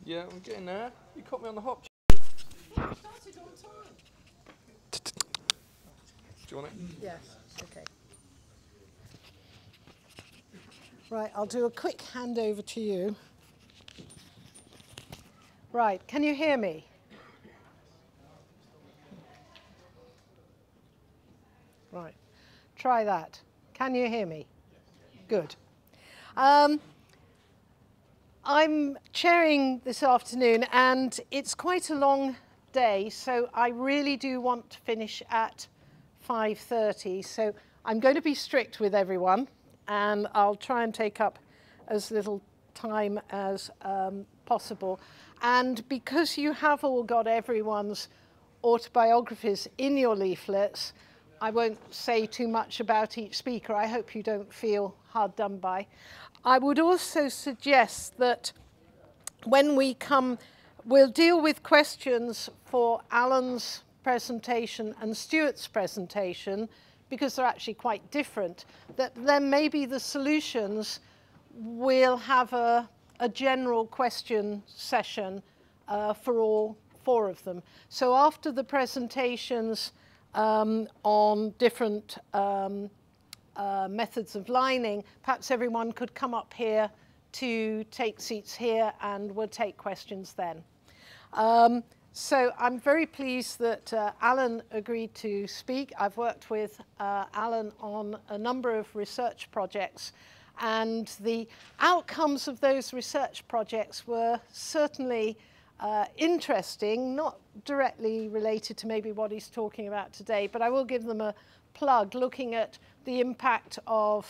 Yeah, I'm getting there. You caught me on the hop. Started on time. Do you want it? Yes, okay. Right, I'll do a quick handover to you. Right, can you hear me? Right, try that. Can you hear me? Good. I'm chairing this afternoon and it's quite a long day, so I really do want to finish at 5:30. So I'm going to be strict with everyone and I'll try and take up as little time as possible. And because you have all got everyone's autobiographies in your leaflets, I won't say too much about each speaker. I hope you don't feel hard done by. I would also suggest that when we come, we'll deal with questions for Alan's presentation and Stuart's presentation because they're actually quite different. That then maybe the solutions will have a general question session for all four of them. So after the presentations on different methods of lining, perhaps everyone could come up here to take seats here and we'll take questions then. So I'm very pleased that Alan agreed to speak. I've worked with Alan on a number of research projects and the outcomes of those research projects were certainly interesting, not directly related to maybe what he's talking about today, but I will give them a plug looking at the impact of,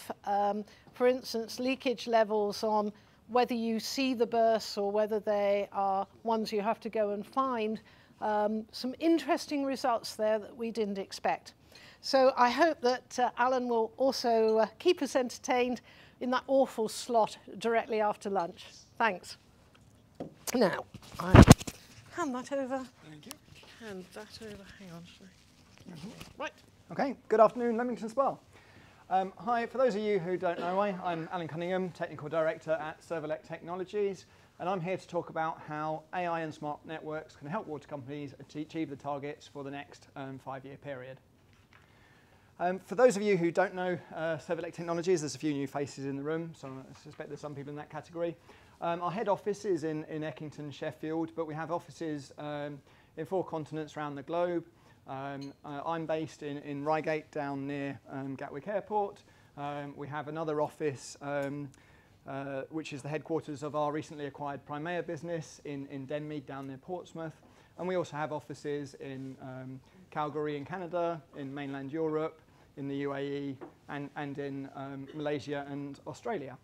for instance, leakage levels on whether you see the bursts or whether they are ones you have to go and find. Some interesting results there that we didn't expect. So I hope that Alan will also keep us entertained in that awful slot directly after lunch. Thanks. Now, I hand that over. Thank you. Hand that over. Hang on. Right. Okay, good afternoon, Leamington Spa. Hi, for those of you who don't know me, I'm Alan Cunningham, Technical Director at Servolex Technologies, and I'm here to talk about how AI and smart networks can help water companies achieve the targets for the next 5-year period. For those of you who don't know Servolex Technologies, there's a few new faces in the room, so I suspect there's some people in that category. Our head office is in Eckington, Sheffield, but we have offices in 4 continents around the globe. I'm based in Reigate down near Gatwick Airport. We have another office which is the headquarters of our recently acquired Primea business in Denmead down near Portsmouth. And we also have offices in Calgary in Canada, in mainland Europe, in the UAE and in Malaysia and Australia.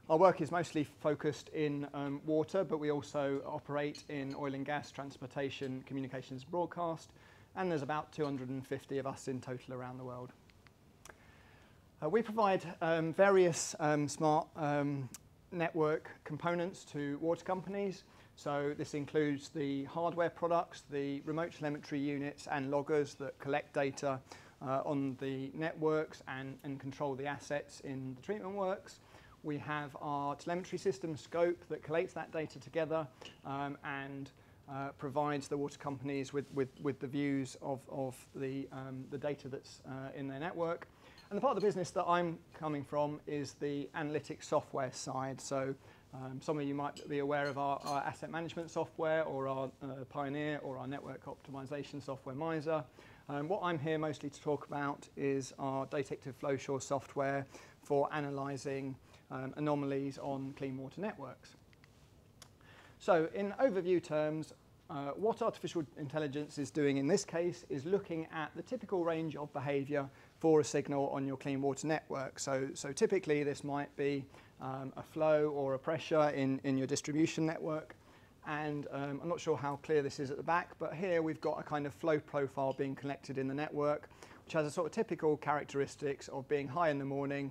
Our work is mostly focused in water, but we also operate in oil and gas, transportation, communications, broadcast, and there's about 250 of us in total around the world. We provide various smart network components to water companies. So this includes the hardware products, the remote telemetry units and loggers that collect data on the networks and control the assets in the treatment works. We have our telemetry system Scope that collates that data together and provides the water companies with the views of the data that's in their network. And the part of the business that I'm coming from is the analytics software side. So some of you might be aware of our asset management software or our Pioneer or our network optimization software Miser. What I'm here mostly to talk about is our Detective Flowshore software for analysing anomalies on clean water networks. So in overview terms, what artificial intelligence is doing in this case is looking at the typical range of behaviour for a signal on your clean water network. So typically this might be a flow or a pressure in your distribution network. And I'm not sure how clear this is at the back, but here we've got a kind of flow profile being collected in the network, which has a sort of typical characteristics of being high in the morning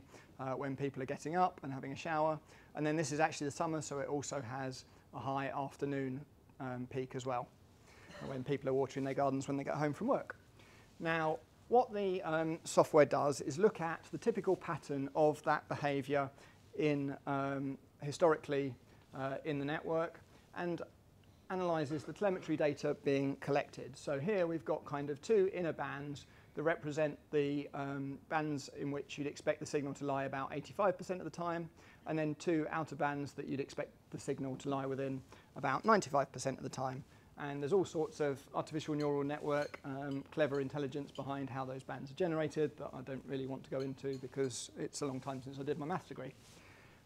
when people are getting up and having a shower. And then this is actually the summer, so it also has a high afternoon peak as well, when people are watering their gardens when they get home from work. Now, what the software does is look at the typical pattern of that behaviour in historically in the network and analyzes the telemetry data being collected. So here we've got kind of two inner bands that represent the bands in which you'd expect the signal to lie about 85% of the time, and then two outer bands that you'd expect the signal to lie within about 95% of the time. And there's all sorts of artificial neural network, clever intelligence behind how those bands are generated that I don't really want to go into because it's a long time since I did my maths degree.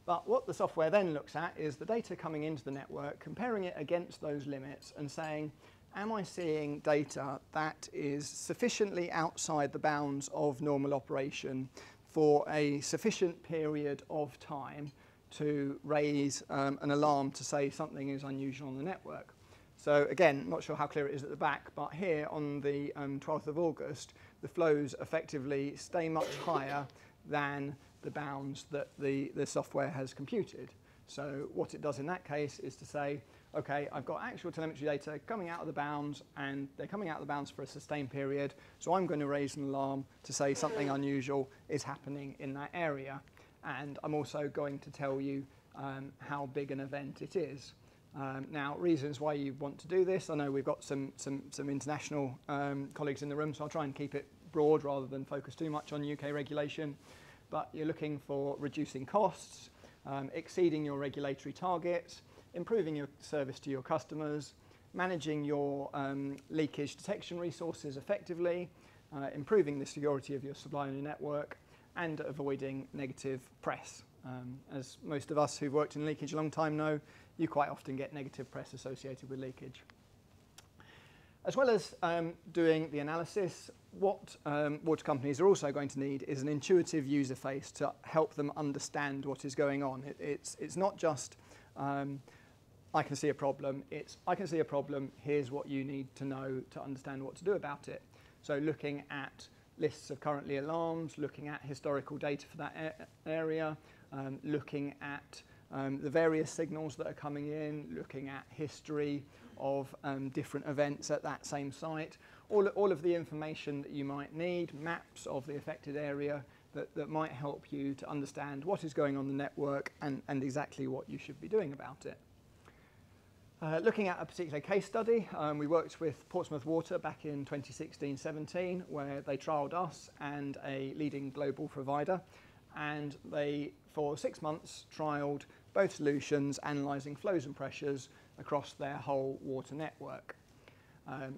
But what the software then looks at is the data coming into the network, comparing it against those limits and saying, am I seeing data that is sufficiently outside the bounds of normal operation for a sufficient period of time to raise an alarm to say something is unusual on the network? So again, not sure how clear it is at the back, but here on the 12th of August, the flows effectively stay much higher than the bounds that the software has computed. So what it does in that case is to say, okay, I've got actual telemetry data coming out of the bounds, and they're coming out of the bounds for a sustained period, so I'm going to raise an alarm to say something unusual is happening in that area. And I'm also going to tell you how big an event it is. Now, reasons why you want to do this, I know we've got some international colleagues in the room, so I'll try and keep it broad rather than focus too much on UK regulation. But you're looking for reducing costs, exceeding your regulatory targets, improving your service to your customers, managing your leakage detection resources effectively, improving the security of your supply and your network, and avoiding negative press. As most of us who've worked in leakage a long time know, you quite often get negative press associated with leakage. As well as doing the analysis, what water companies are also going to need is an intuitive user face to help them understand what is going on. It's not just, I can see a problem, it's, I can see a problem, here's what you need to know to understand what to do about it. So looking at lists of currently alarms, looking at historical data for that area, looking at the various signals that are coming in, looking at history of different events at that same site, all of the information that you might need, maps of the affected area that might help you to understand what is going on in the network and exactly what you should be doing about it. Looking at a particular case study, we worked with Portsmouth Water back in 2016-17, where they trialled us and a leading global provider, and they, for 6 months, trialled both solutions, analysing flows and pressures across their whole water network.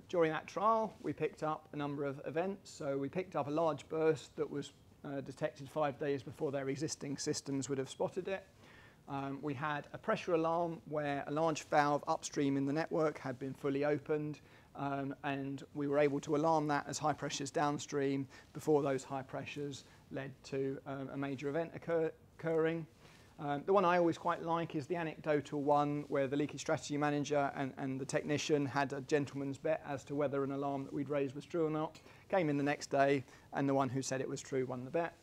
During that trial, we picked up a number of events. So we picked up a large burst that was detected 5 days before their existing systems would have spotted it. We had a pressure alarm where a large valve upstream in the network had been fully opened, and we were able to alarm that as high pressures downstream before those high pressures led to a major event occurring. The one I always quite like is the anecdotal one where the leakage strategy manager and the technician had a gentleman's bet as to whether an alarm that we'd raised was true or not. Came in the next day, and the one who said it was true won the bet.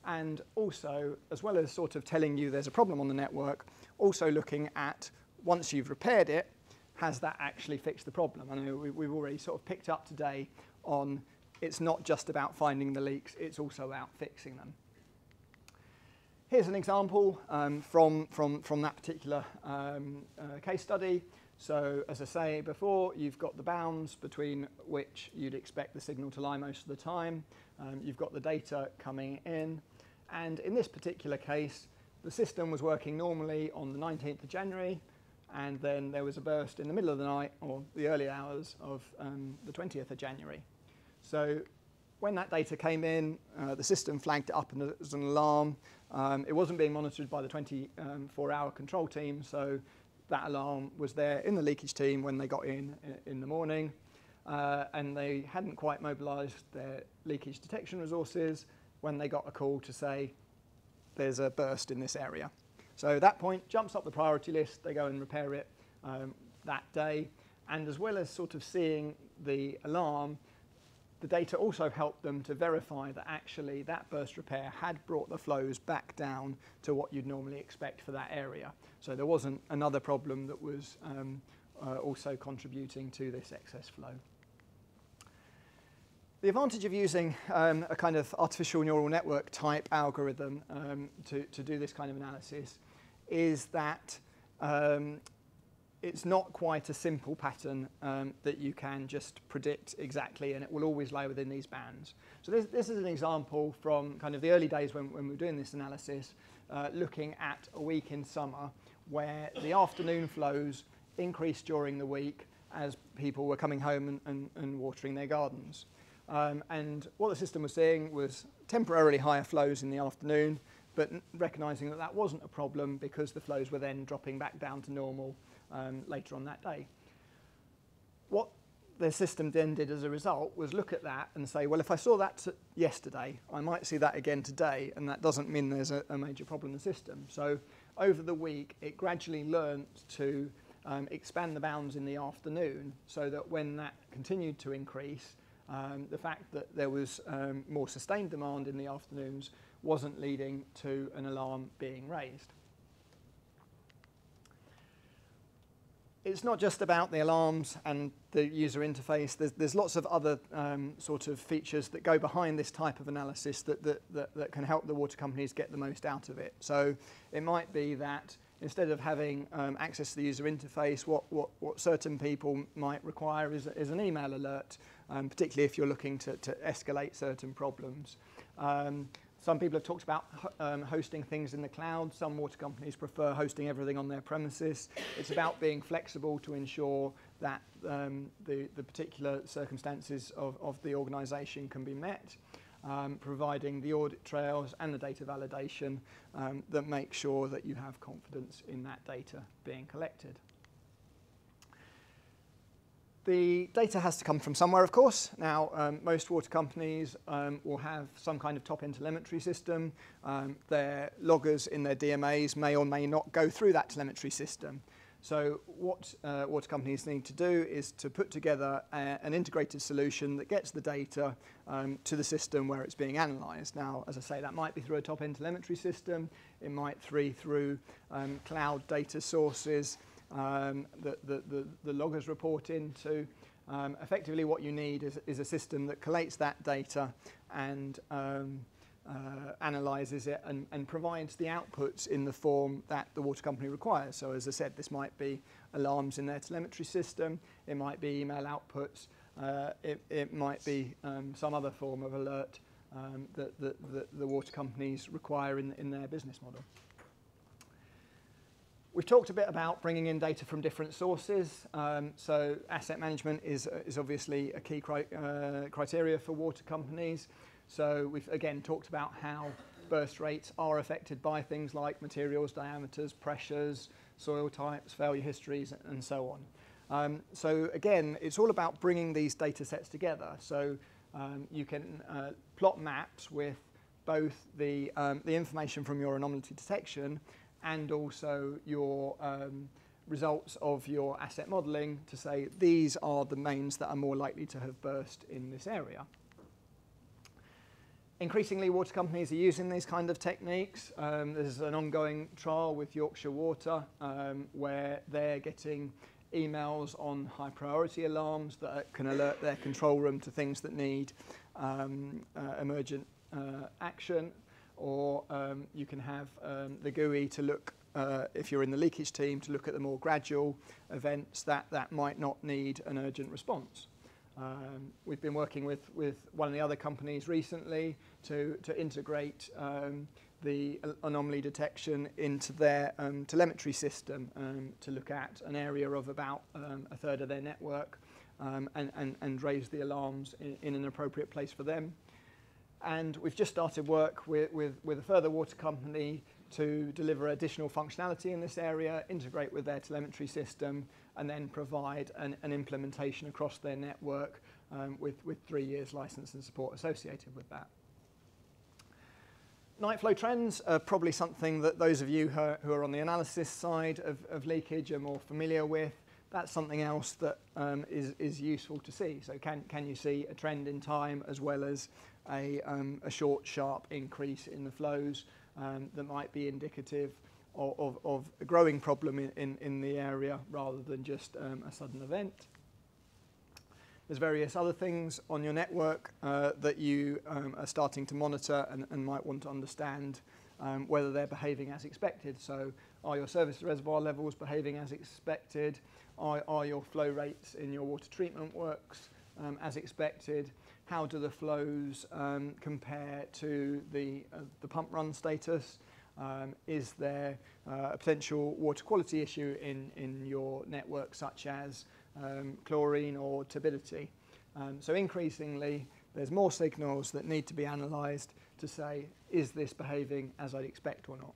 And also, as well as sort of telling you there's a problem on the network, also looking at, once you've repaired it, has that actually fixed the problem? I know we've already sort of picked up today on it's not just about finding the leaks, it's also about fixing them. Here's an example from that particular case study. So as I say before, you've got the bounds between which you'd expect the signal to lie most of the time. You've got the data coming in. And in this particular case, the system was working normally on the 19th of January, and then there was a burst in the middle of the night, or the early hours of the 20th of January. So when that data came in, the system flagged it up as an alarm. It wasn't being monitored by the 24-hour control team, so that alarm was there in the leakage team when they got in the morning, and they hadn't quite mobilised their leakage detection resources when they got a call to say there's a burst in this area. So at that point, jumps up the priority list, they go and repair it that day, and as well as sort of seeing the alarm, the data also helped them to verify that actually that burst repair had brought the flows back down to what you'd normally expect for that area. So there wasn't another problem that was also contributing to this excess flow. The advantage of using a kind of artificial neural network type algorithm to do this kind of analysis is that it's not quite a simple pattern that you can just predict exactly, and it will always lie within these bands. So this is an example from kind of the early days when we were doing this analysis, looking at a week in summer where the afternoon flows increased during the week as people were coming home and watering their gardens. And what the system was seeing was temporarily higher flows in the afternoon, but recognising that that wasn't a problem because the flows were then dropping back down to normal later on that day. What the system then did as a result was look at that and say, well, if I saw that yesterday, I might see that again today, and that doesn't mean there's a major problem in the system. So over the week, it gradually learnt to expand the bounds in the afternoon so that when that continued to increase, the fact that there was more sustained demand in the afternoons wasn't leading to an alarm being raised. It's not just about the alarms and the user interface. There's lots of other sort of features that go behind this type of analysis that can help the water companies get the most out of it. So it might be that instead of having access to the user interface, what certain people might require is an email alert, particularly if you're looking to escalate certain problems. Some people have talked about hosting things in the cloud. Some water companies prefer hosting everything on their premises. It's about being flexible to ensure that the particular circumstances of the organisation can be met, providing the audit trails and the data validation that make sure that you have confidence in that data being collected. The data has to come from somewhere, of course. Now, most water companies will have some kind of top-end telemetry system. Their loggers in their DMAs may or may not go through that telemetry system. So what water companies need to do is to put together an integrated solution that gets the data to the system where it's being analysed. Now, as I say, that might be through a top-end telemetry system. It might be through cloud data sources the loggers report into. Effectively what you need is a system that collates that data and analyses it and provides the outputs in the form that the water company requires. So as I said, this might be alarms in their telemetry system, it might be email outputs, it might be some other form of alert that the water companies require in their business model. We've talked a bit about bringing in data from different sources. So asset management is obviously a key criteria for water companies. So we've again talked about how burst rates are affected by things like materials diameters, pressures, soil types, failure histories, and so on. So again, it's all about bringing these data sets together. So you can plot maps with both the information from your anomaly detection and also your results of your asset modelling to say these are the mains that are more likely to have burst in this area. Increasingly, water companies are using these kind of techniques. There's an ongoing trial with Yorkshire Water where they're getting emails on high priority alarms that can alert their control room to things that need emergent action. Or you can have the GUI to look, if you're in the leakage team, to look at the more gradual events that might not need an urgent response. We've been working with one of the other companies recently to integrate the anomaly detection into their telemetry system to look at an area of about a third of their network and raise the alarms in an appropriate place for them. And we've just started work with a further water company to deliver additional functionality in this area, integrate with their telemetry system, and then provide an implementation across their network with 3 years license and support associated with that. Night flow trends are probably something that those of you who are on the analysis side of leakage are more familiar with. That's something else that is useful to see. So can you see a trend in time as well as a short, sharp increase in the flows that might be indicative of a growing problem in the area rather than just a sudden event? There's various other things on your network that you are starting to monitor and might want to understand whether they're behaving as expected. So are your surface reservoir levels behaving as expected? Are your flow rates in your water treatment works as expected? How do the flows compare to the pump run status? Is there a potential water quality issue in your network, such as chlorine or turbidity? So increasingly, there's more signals that need to be analysed to say, is this behaving as I'd expect or not?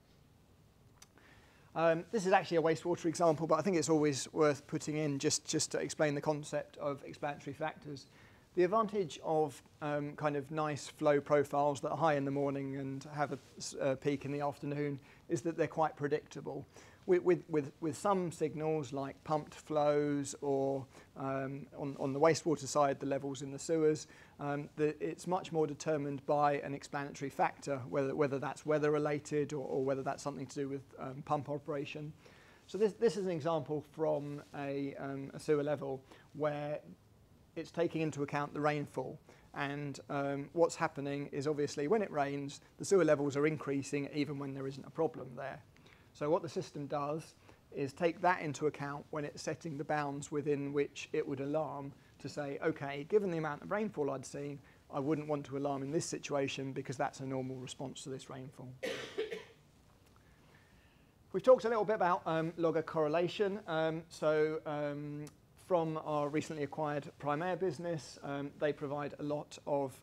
This is actually a wastewater example, but I think it's always worth putting in just to explain the concept of explanatory factors. The advantage of kind of nice flow profiles that are high in the morning and have a peak in the afternoon is that they're quite predictable. With some signals like pumped flows or on the wastewater side, the levels in the sewers, it's much more determined by an explanatory factor, whether that's weather related or whether that's something to do with pump operation. So this is an example from a sewer level where it's taking into account the rainfall, and what's happening is obviously when it rains, the sewer levels are increasing even when there isn't a problem there. So what the system does is take that into account when it's setting the bounds within which it would alarm to say, okay, given the amount of rainfall I'd seen, I wouldn't want to alarm in this situation because that's a normal response to this rainfall. We've talked a little bit about logger correlation. From our recently acquired Primaire business, they provide a lot of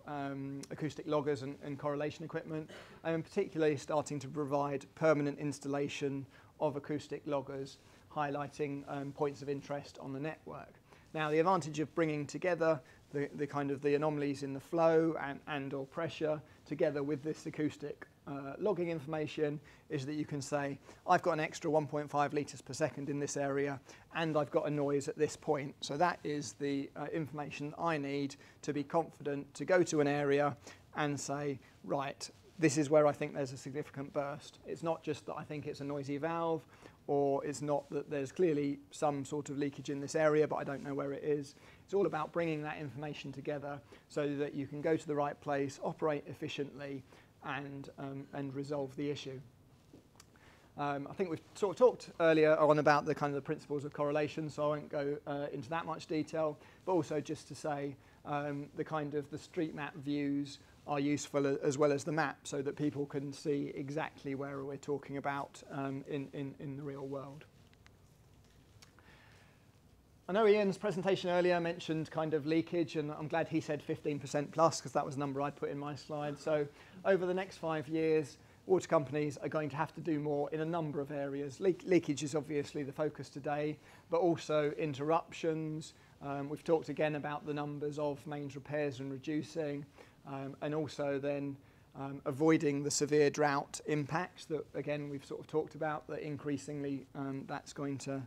acoustic loggers and correlation equipment, and particularly starting to provide permanent installation of acoustic loggers, highlighting points of interest on the network. Now, the advantage of bringing together the kind of the anomalies in the flow and or pressure together with this acoustic logging information is that you can say, I've got an extra 1.5 litres per second in this area and I've got a noise at this point. So that is the information I need to be confident to go to an area and say, right, this is where I think there's a significant burst. It's not just that I think it's a noisy valve, or it's not that there's clearly some sort of leakage in this area, but I don't know where it is. It's all about bringing that information together so that you can go to the right place, operate efficiently, and resolve the issue. I think we've sort of talked earlier on about the kind of the principles of correlation, so I won't go into that much detail, but also just to say the kind of the street map views are useful as well as the map, so that people can see exactly where we're talking about in the real world. I know Ian's presentation earlier mentioned kind of leakage, and I'm glad he said 15% plus, because that was the number I'd put in my slide. So over the next 5 years, water companies are going to have to do more in a number of areas. Leakage is obviously the focus today, but also interruptions. We've talked again about the numbers of mains repairs and reducing, and also then avoiding the severe drought impacts that, again, we've sort of talked about, that increasingly that's going to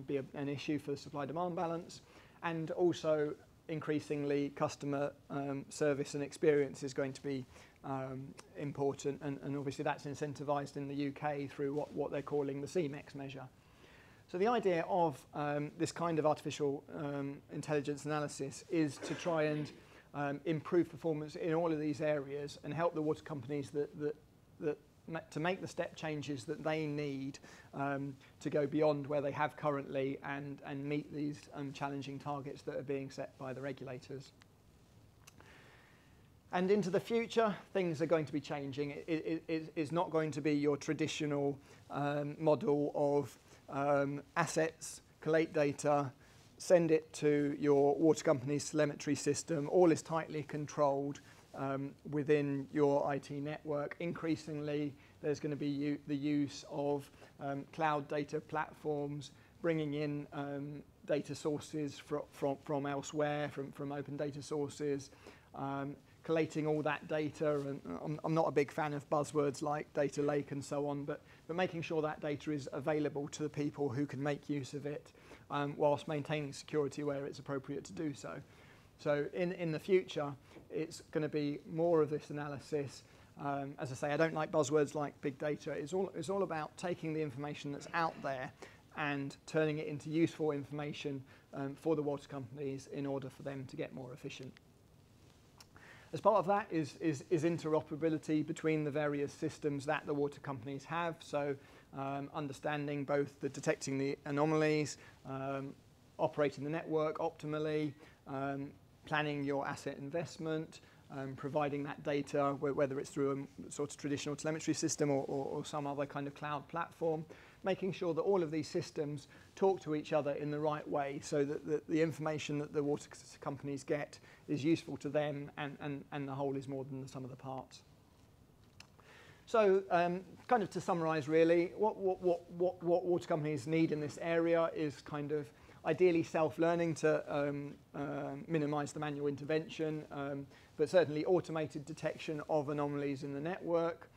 be an issue for the supply-demand balance, and also increasingly customer service and experience is going to be important, and obviously that's incentivised in the UK through what they're calling the CMEX measure. So the idea of this kind of artificial intelligence analysis is to try and improve performance in all of these areas and help the water companies to make the step changes that they need to go beyond where they have currently and meet these challenging targets that are being set by the regulators. And into the future, things are going to be changing. It is not going to be your traditional model of assets, collate data, send it to your water company's telemetry system. All is tightly controlled within your IT network. Increasingly, there's going to be the use of cloud data platforms, bringing in data sources from elsewhere, from open data sources, collating all that data. And I'm not a big fan of buzzwords like data lake and so on, but making sure that data is available to the people who can make use of it, whilst maintaining security where it's appropriate to do so. So in the future, it's going to be more of this analysis. As I say, I don't like buzzwords like big data. It's all about taking the information that's out there and turning it into useful information for the water companies in order for them to get more efficient. As part of that is interoperability between the various systems that the water companies have. So understanding both detecting the anomalies, operating the network optimally, planning your asset investment, providing that data, whether it's through a sort of traditional telemetry system or some other kind of cloud platform, making sure that all of these systems talk to each other in the right way so that the information that the water companies get is useful to them and the whole is more than the sum of the parts. So kind of to summarise really, what water companies need in this area is kind of ideally self-learning to minimise the manual intervention, but certainly automated detection of anomalies in the network,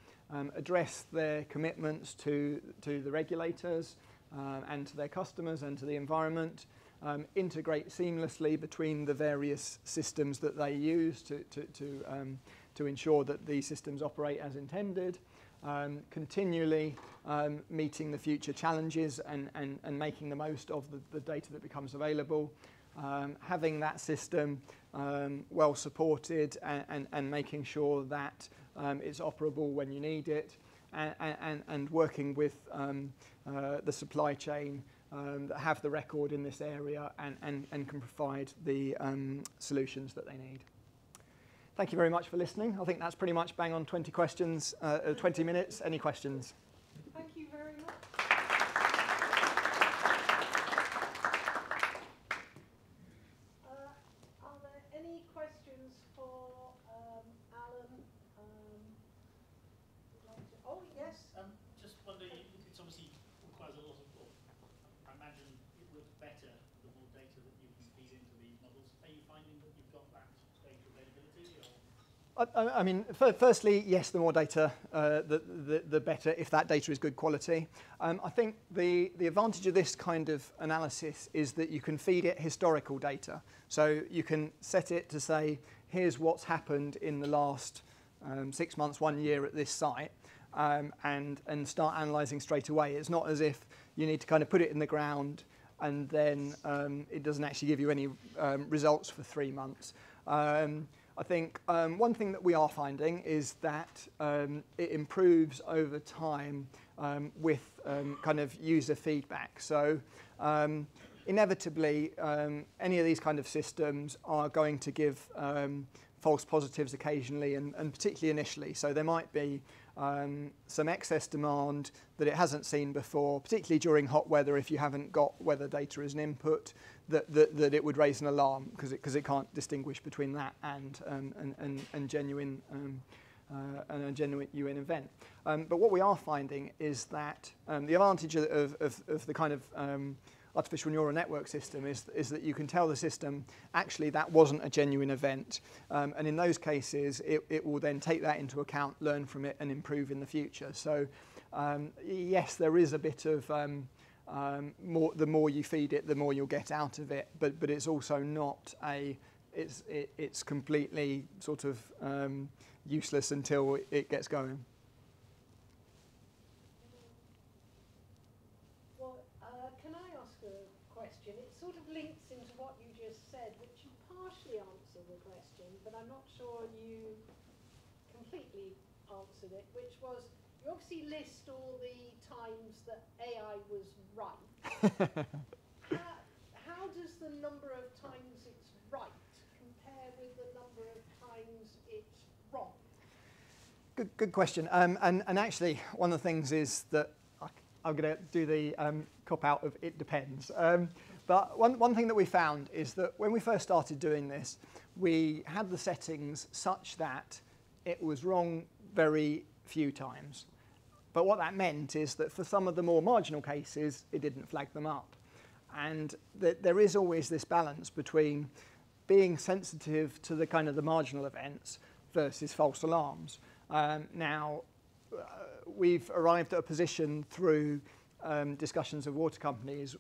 address their commitments to the regulators and to their customers and to the environment, integrate seamlessly between the various systems that they use to ensure that these systems operate as intended, continually meeting the future challenges and making the most of the data that becomes available, having that system well supported and making sure that it's operable when you need it, and working with the supply chain that have the record in this area and can provide the solutions that they need. Thank you very much for listening. I think that's pretty much bang on 20 questions, 20 minutes. Any questions? Thank you very much. Are there any questions for Alan? Oh, yes. Just wonder, it's obviously requires a lot of, I imagine it looks better the more data that you can feed into these models. Are you finding that you've got that data availability? Or? I mean, firstly, yes, the more data, the better, if that data is good quality. I think the advantage of this kind of analysis is that you can feed it historical data. So you can set it to say, here's what's happened in the last 6 months, 1 year at this site, and start analysing straight away. It's not as if you need to kind of put it in the ground and then it doesn't actually give you any results for 3 months. I think one thing that we are finding is that it improves over time with kind of user feedback. So inevitably, any of these kind of systems are going to give false positives occasionally and particularly initially. So there might be some excess demand that it hasn't seen before, particularly during hot weather if you haven't got weather data as an input, that it would raise an alarm because it can't distinguish between that and genuine and a genuine UN event. But what we are finding is that the advantage of the kind of artificial neural network system is that you can tell the system actually that wasn't a genuine event, and in those cases it will then take that into account, learn from it and improve in the future. So yes, there is a bit of the more you feed it, the more you'll get out of it, but it's also not it's completely sort of useless until it gets going. Can I ask a question? It sort of links into what you just said, which you partially answered the question, but I'm not sure you completely answered it, which was, you obviously list all the times that AI was right. How does the number of times it's right compare with the number of times it's wrong? Good question. And actually, one of the things is that I'm going to do the cop-out of it depends. But one thing that we found is that when we first started doing this, we had the settings such that it was wrong very few times. But what that meant is that for some of the more marginal cases, it didn't flag them up. And there is always this balance between being sensitive to the kind of the marginal events versus false alarms. Now, we've arrived at a position through discussions of water companies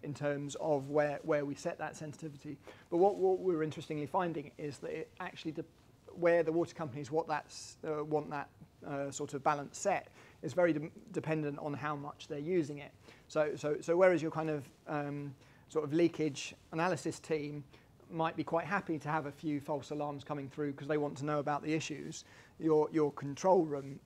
in terms of where we set that sensitivity. But what we're interestingly finding is that it actually, where the water companies want that sort of balance set is very dependent on how much they're using it. So whereas your kind of sort of leakage analysis team might be quite happy to have a few false alarms coming through because they want to know about the issues, your control room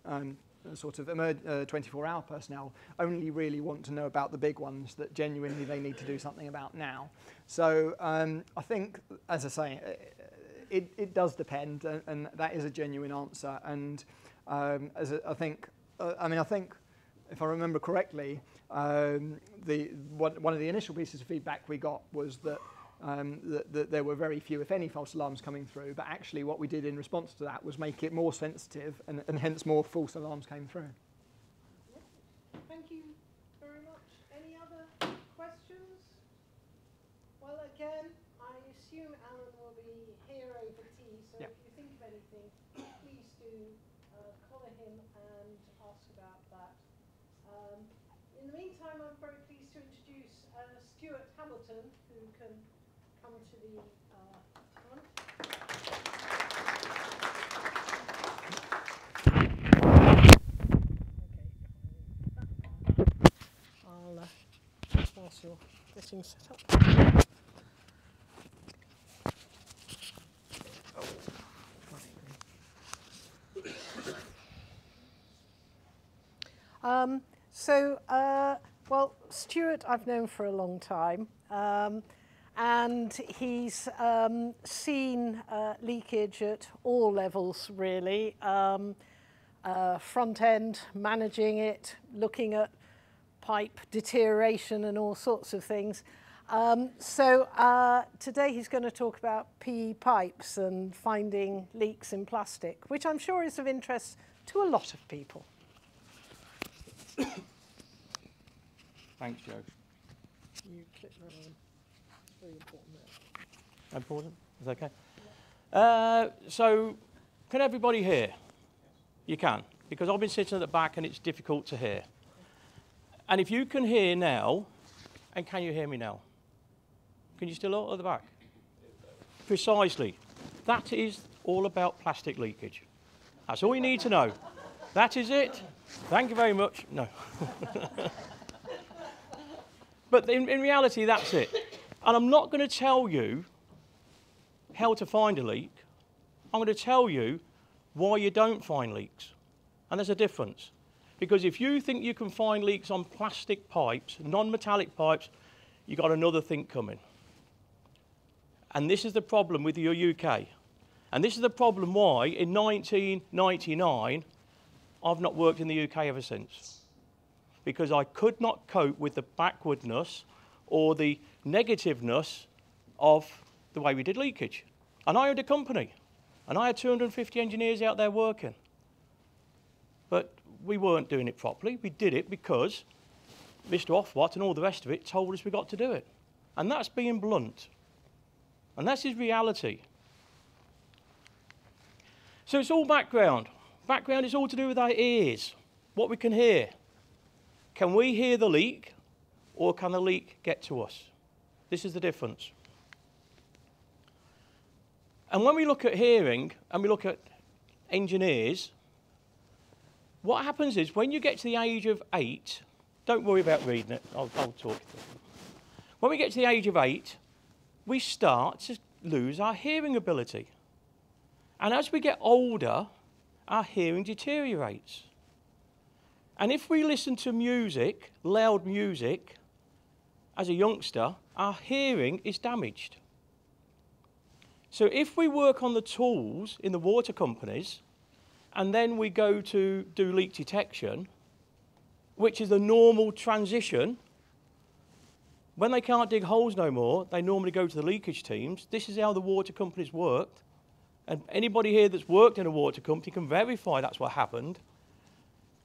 sort of 24-hour personnel only really want to know about the big ones that genuinely they need to do something about now. So I think, as I say, it does depend, and that is a genuine answer. And I think if I remember correctly, one of the initial pieces of feedback we got was that that there were very few, if any, false alarms coming through. But actually what we did in response to that was make it more sensitive, and hence more false alarms came through. Thank you very much. Any other questions? Well, again, I assume Alan will be here over tea, so Yep. if you think of anything, please do collar him and ask about that. In the meantime, I'm very pleased to introduce Stuart Hamilton, who can come to the front. I'll whilst you're getting set up. Well, Stuart I've known for a long time, and he's seen leakage at all levels, really. Front end, managing it, looking at pipe deterioration and all sorts of things. Today he's going to talk about PE pipes and finding leaks in plastic, which I'm sure is of interest to a lot of people. Thanks, Joe. You click that on. It's very important there. Important? Is that okay? So, can everybody hear? You can, because I've been sitting at the back and it's difficult to hear. And if you can hear now, and can you hear me now? Can you still hear at the back? Precisely. That is all about plastic leakage. That's all you need to know. That is it. Thank you very much. No. But in reality, that's it. And I'm not going to tell you how to find a leak. I'm going to tell you why you don't find leaks. And there's a difference. Because if you think you can find leaks on plastic pipes, non-metallic pipes, you've got another thing coming. And this is the problem with your UK. And this is the problem why, in 1999, I've not worked in the UK ever since. Because I could not cope with the backwardness or the negativeness of the way we did leakage. And I owned a company, and I had 250 engineers out there working. But we weren't doing it properly. We did it because Mr. Offwatt and all the rest of it told us we got to do it. And that's being blunt. And that's his reality. So it's all background. Background is all to do with our ears, what we can hear. Can we hear the leak, or can the leak get to us? This is the difference. And when we look at hearing, and we look at engineers, what happens is when you get to the age of 8, don't worry about reading it, I'll talk you through it. When we get to the age of 8, we start to lose our hearing ability. And as we get older, our hearing deteriorates. And if we listen to music, loud music, as a youngster, our hearing is damaged. So if we work on the tools in the water companies, and then we go to do leak detection, which is the normal transition, when they can't dig holes no more, they normally go to the leakage teams. This is how the water companies worked. And anybody here that's worked in a water company can verify that's what happened.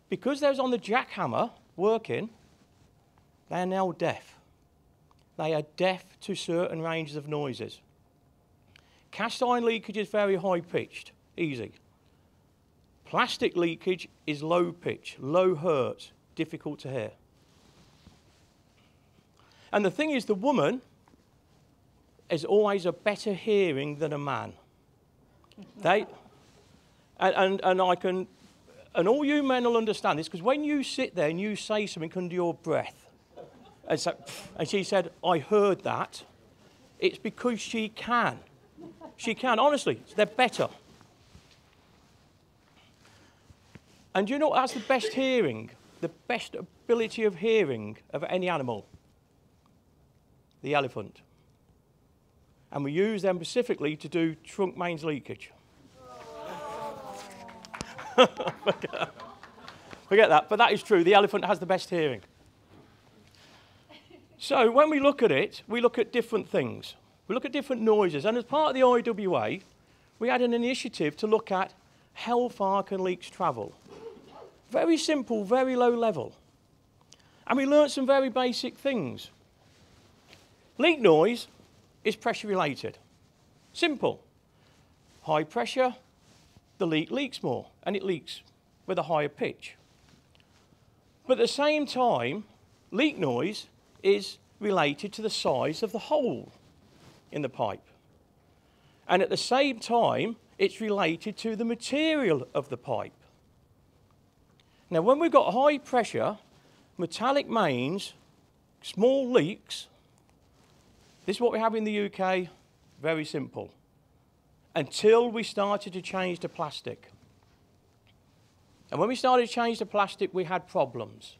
Because they was on the jackhammer working, they are now deaf. They are deaf to certain ranges of noises. Cast iron leakage is very high pitched, easy. Plastic leakage is low pitch, low hertz, difficult to hear. And the thing is, the woman is always a better hearing than a man. And all you men will understand this, because when you sit there and you say something under your breath, and she said, I heard that, it's because she can. She can, honestly, they're better. And do you know what has the best hearing, the best ability of hearing of any animal? The elephant. And we use them specifically to do trunk mains leakage. Forget that, but that is true. The elephant has the best hearing. So when we look at it, we look at different things. We look at different noises. And as part of the IWA, we had an initiative to look at how far can leaks travel. Very simple, very low level. And we learnt some very basic things. Leak noise is pressure related. Simple. High pressure, the leak leaks more, and it leaks with a higher pitch. But at the same time, leak noise is related to the size of the hole in the pipe. And at the same time, it's related to the material of the pipe. Now, when we've got high pressure, metallic mains, small leaks, this is what we have in the UK, very simple. Until we started to change to plastic. And when we started to change to plastic, we had problems.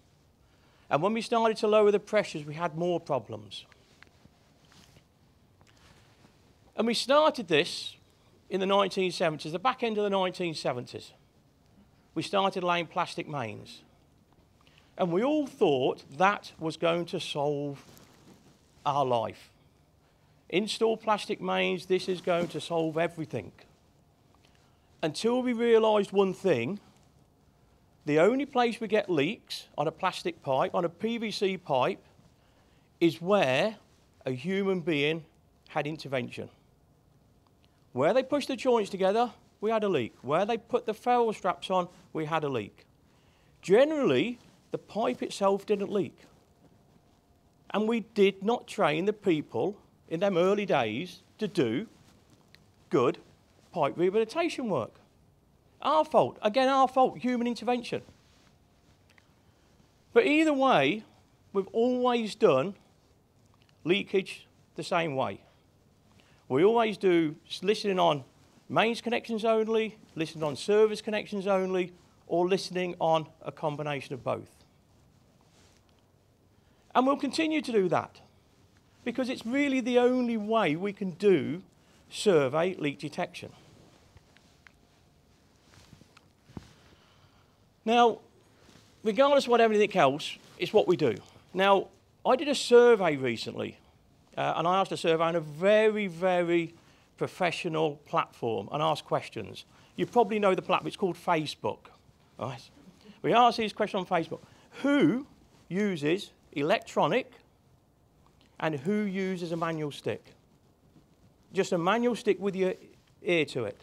And when we started to lower the pressures, we had more problems. And we started this in the 1970s, the back end of the 1970s. We started laying plastic mains. And we all thought that was going to solve our life. Install plastic mains, this is going to solve everything. Until we realised one thing, the only place we get leaks on a plastic pipe, on a PVC pipe, is where a human being had intervention. Where they pushed the joints together, we had a leak. Where they put the ferrule straps on, we had a leak. Generally, the pipe itself didn't leak. And we did not train the people in them early days to do good pipe rehabilitation work. Our fault. Again, our fault. Human intervention. But either way, we've always done leakage the same way. We always do listening on mains connections only, listening on service connections only, or listening on a combination of both. And we'll continue to do that because it's really the only way we can do survey leak detection. Now, regardless of what everything else, it's what we do. Now, I did a survey recently, and I asked a survey on a very, very professional platform and asked questions. You probably know the platform, it's called Facebook. Right? We asked these questions on Facebook. Who uses electronic and who uses a manual stick? Just a manual stick with your ear to it.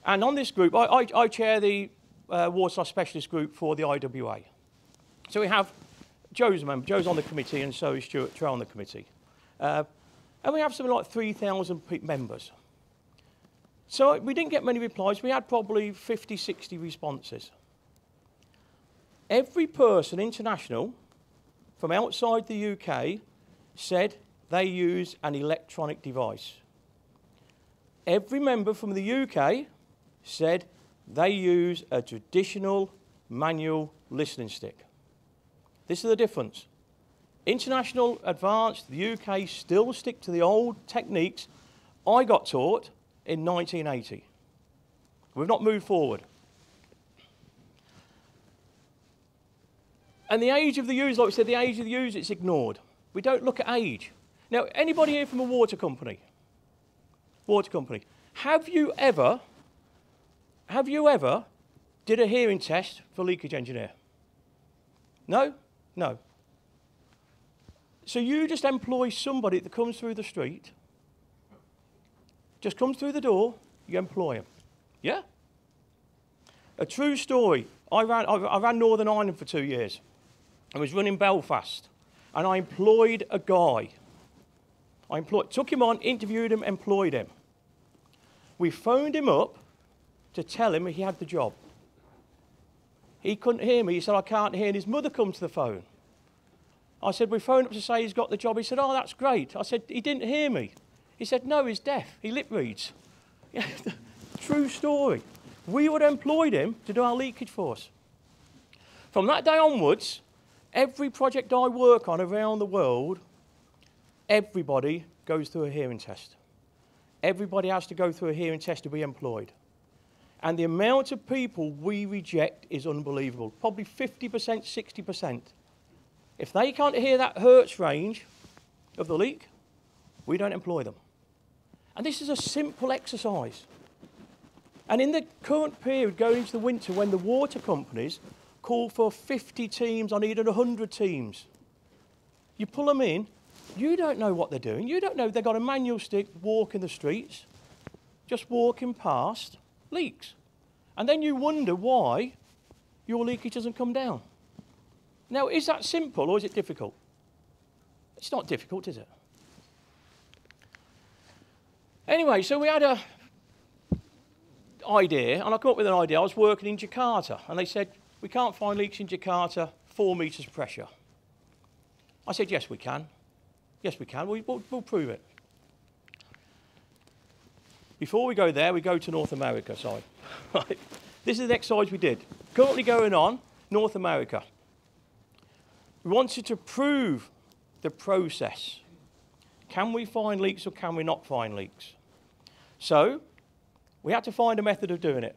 And on this group, I chair the Warsaw Specialist Group for the IWA. So we have Joe's a member, Joe's on the committee, and so is Stuart Trell on the committee. And we have something like 3,000 members. So we didn't get many replies. We had probably 50, 60 responses. Every person international from outside the UK said they use an electronic device. Every member from the UK said they use a traditional manual listening stick. This is the difference. International, advanced, the UK still stick to the old techniques I got taught in 1980. We've not moved forward. And the age of the user, like we said, the age of the user, it's ignored. We don't look at age. Now, anybody here from a water company? Water company. Have you ever did a hearing test for leakage engineer? No? No. So you just employ somebody that comes through the street, just comes through the door, you employ him. Yeah? A true story. I ran Northern Ireland for 2 years. I was running Belfast, and I employed a guy. Took him on, interviewed him, employed him. We phoned him up to tell him he had the job. He couldn't hear me. He said, I can't hear. And his mother come to the phone. I said, we phoned up to say he's got the job. He said, oh, that's great. I said, he didn't hear me. He said, no, he's deaf. He lip reads. True story. we would have employed him to do our leakage for us. From that day onwards, every project I work on around the world, everybody goes through a hearing test. Everybody has to go through a hearing test to be employed. And the amount of people we reject is unbelievable, probably 50%, 60%. If they can't hear that hertz range of the leak, we don't employ them. And this is a simple exercise. And in the current period, going into the winter, when the water companies call for 50 teams, I needed 100 teams, you pull them in, you don't know what they're doing. You don't know they've got a manual stick walking the streets, just walking past leaks. And then you wonder why your leakage doesn't come down. Now, is that simple or is it difficult? It's not difficult, is it? Anyway, so we had a idea, and I come up with an idea. I was working in Jakarta, and they said, we can't find leaks in Jakarta, 4 meters pressure. I said, yes, we can. Yes, we can. We'll prove it. Before we go there, we go to North America, sorry. This is the exercise we did. Currently going on, North America. We wanted to prove the process. Can we find leaks or can we not find leaks? So, we had to find a method of doing it.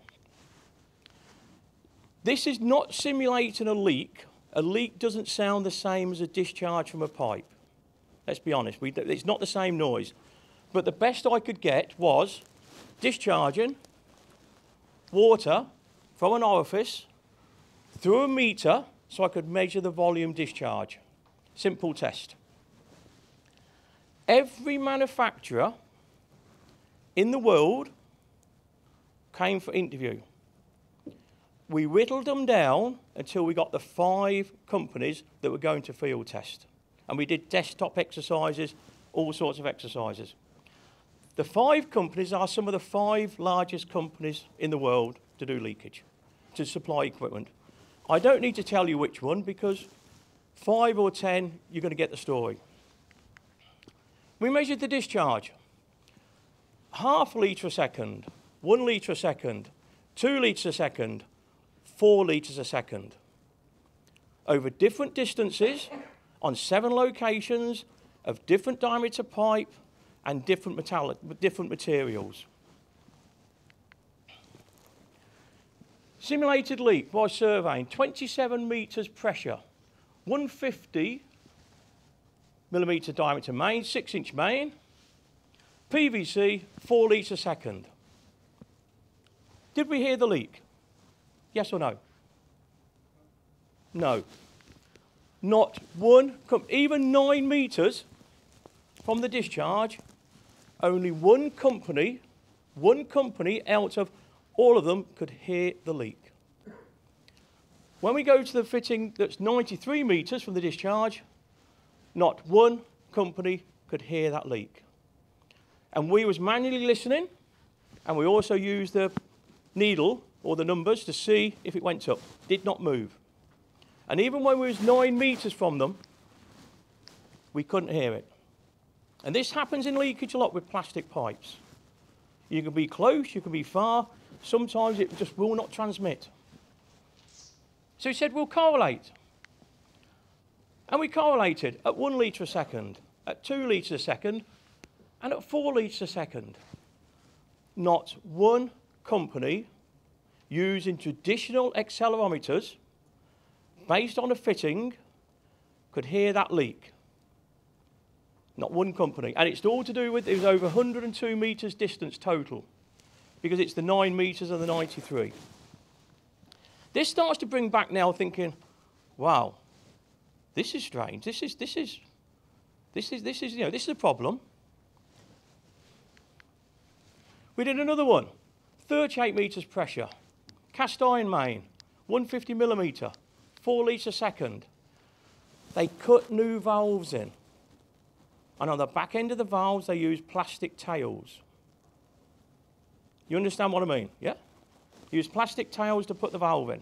This is not simulating a leak. A leak doesn't sound the same as a discharge from a pipe. Let's be honest, it's not the same noise. But the best I could get was discharging water from an orifice through a meter so I could measure the volume discharge. Simple test. Every manufacturer in the world came for interview. We whittled them down until we got the 5 companies that were going to field test. And we did desktop exercises, all sorts of exercises. The 5 companies are some of the 5 largest companies in the world to do leakage, to supply equipment. I don't need to tell you which one because 5 or 10, you're going to get the story. We measured the discharge. 0.5 litre a second, 1 litre a second, 2 litres a second, 4 litres a second. Over different distances, on 7 locations, of different diameter pipe and different materials. Simulated leak by surveying, 27 metres pressure, 150 millimetre diameter main, 6-inch main, PVC, 4 litres a second. Did we hear the leak? Yes or no? No. Not one, even 9 metres from the discharge, only one company out of all of them could hear the leak. When we go to the fitting that's 93 metres from the discharge, not one company could hear that leak. And we was manually listening, and we also used the needle or the numbers to see if it went up. Did not move. And even when we was 9 metres from them, we couldn't hear it. And this happens in leakage a lot with plastic pipes. You can be close, you can be far, sometimes it just will not transmit. So he said, we'll correlate. And we correlated at 1 litre a second, at 2 litres a second, and at 4 litres a second. Not one company using traditional accelerometers based on a fitting could hear that leak. Not one company. And it's all to do with, it was over 102 metres distance total, because it's the 9 metres and the 93. This starts to bring back now thinking, wow, this is strange. This is a problem. We did another one, 38 metres pressure, cast iron main, 150 millimetre, 4 litres a second. They cut new valves in. And on the back end of the valves, they use plastic tails. You understand what I mean? Yeah? Use plastic tails to put the valve in.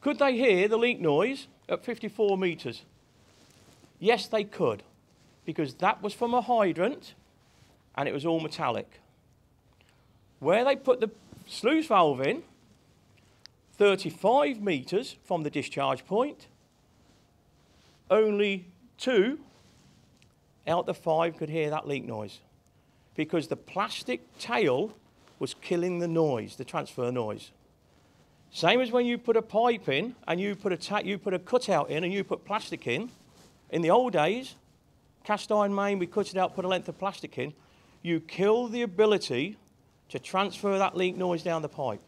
Could they hear the leak noise at 54 metres? Yes, they could, because that was from a hydrant and it was all metallic. where they put the sluice valve in, 35 metres from the discharge point, only 2 out of the 5 could hear that leak noise, because the plastic tail was killing the noise, the transfer noise. Same as when you put a pipe in and you put a cutout in and you put plastic in. In the old days, cast iron main, we cut it out, put a length of plastic in. You kill the ability to transfer that leak noise down the pipe.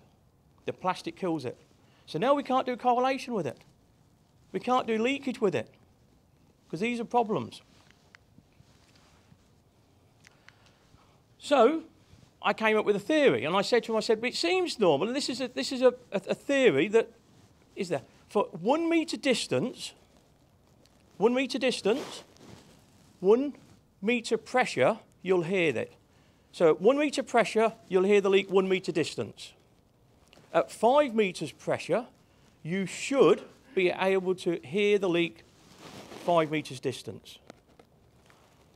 The plastic kills it. So now we can't do correlation with it. We can't do leakage with it, because these are problems. So I came up with a theory, and I said to him, but it seems normal, and this is a theory that is there. For 1 metre distance, 1 metre pressure, you'll hear that. So at 1 metre pressure, you'll hear the leak 1 metre distance. At 5 metres pressure, you should be able to hear the leak 5 metres distance.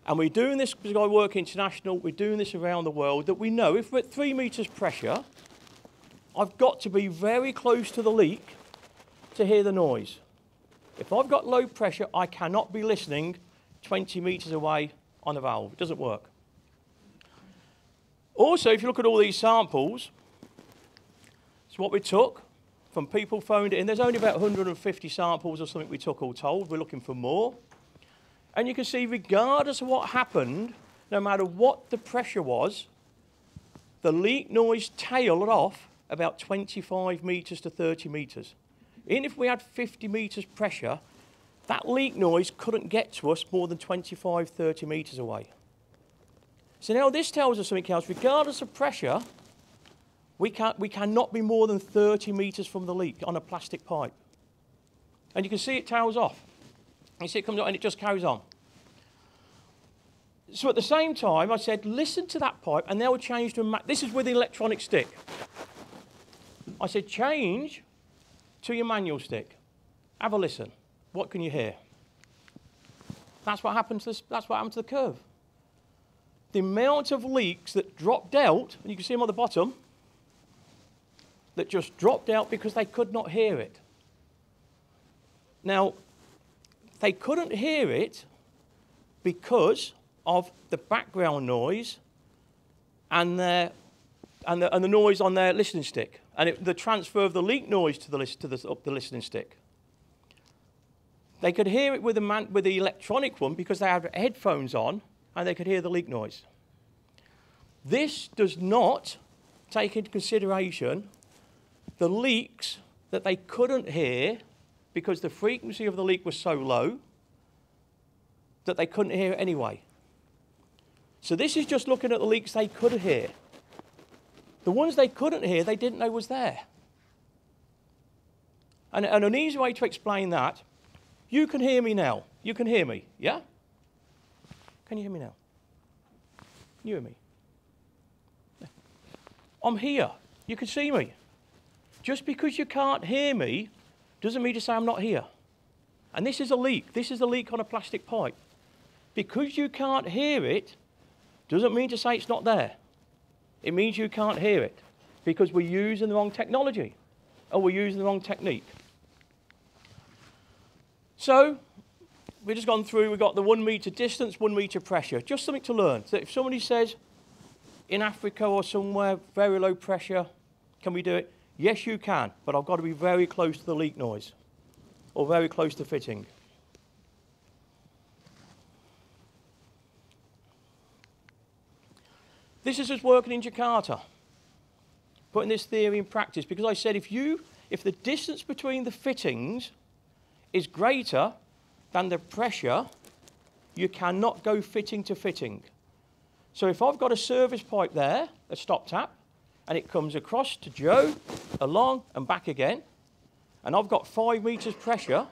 And we're doing this because I work international, we're doing this around the world, that we know if we're at 3 metres pressure, I've got to be very close to the leak to hear the noise. If I've got low pressure, I cannot be listening 20 metres away on the valve. It doesn't work. Also, if you look at all these samples, it's what we took from people phoned in. There's only about 150 samples or something we took all told. We're looking for more. And you can see, regardless of what happened, no matter what the pressure was, the leak noise tailed off about 25 metres to 30 metres. Even if we had 50 metres pressure, that leak noise couldn't get to us more than 25, 30 metres away. So now this tells us something else. Regardless of pressure, we cannot be more than 30 metres from the leak on a plastic pipe. And you can see it tails off. You see it comes out and it just carries on. So at the same time, I said, listen to that pipe, and now we change to this is with the electronic stick. I said, change to your manual stick. Have a listen. What can you hear? That's what happened to this, that's what happened to the curve. The amount of leaks that dropped out, and you can see them on the bottom, that just dropped out because they could not hear it. Now, they couldn't hear it because of the background noise and the noise on their listening stick, and the transfer of the leak noise to the listening stick. They could hear it with the electronic one because they had headphones on, and they could hear the leak noise. This does not take into consideration the leaks that they couldn't hear because the frequency of the leak was so low that they couldn't hear it anyway. So this is just looking at the leaks they could hear. The ones they couldn't hear, they didn't know was there. And an easy way to explain that, you can hear me now. You can hear me, yeah? Can you hear me now? Can you hear me? Yeah. I'm here. You can see me. Just because you can't hear me doesn't mean to say I'm not here. And this is a leak. This is a leak on a plastic pipe. Because you can't hear it doesn't mean to say it's not there. It means you can't hear it because we're using the wrong technology or we're using the wrong technique. So we've just gone through, we've got the 1 metre distance, 1 metre pressure. Just something to learn. So if somebody says in Africa or somewhere, very low pressure, can we do it? Yes, you can, but I've got to be very close to the leak noise or very close to fitting. This is us working in Jakarta, putting this theory in practice, because I said if the distance between the fittings is greater than the pressure, you cannot go fitting to fitting. So if I've got a service pipe there, a stop tap, and it comes across to Joe, along and back again, and I've got 5 metres pressure,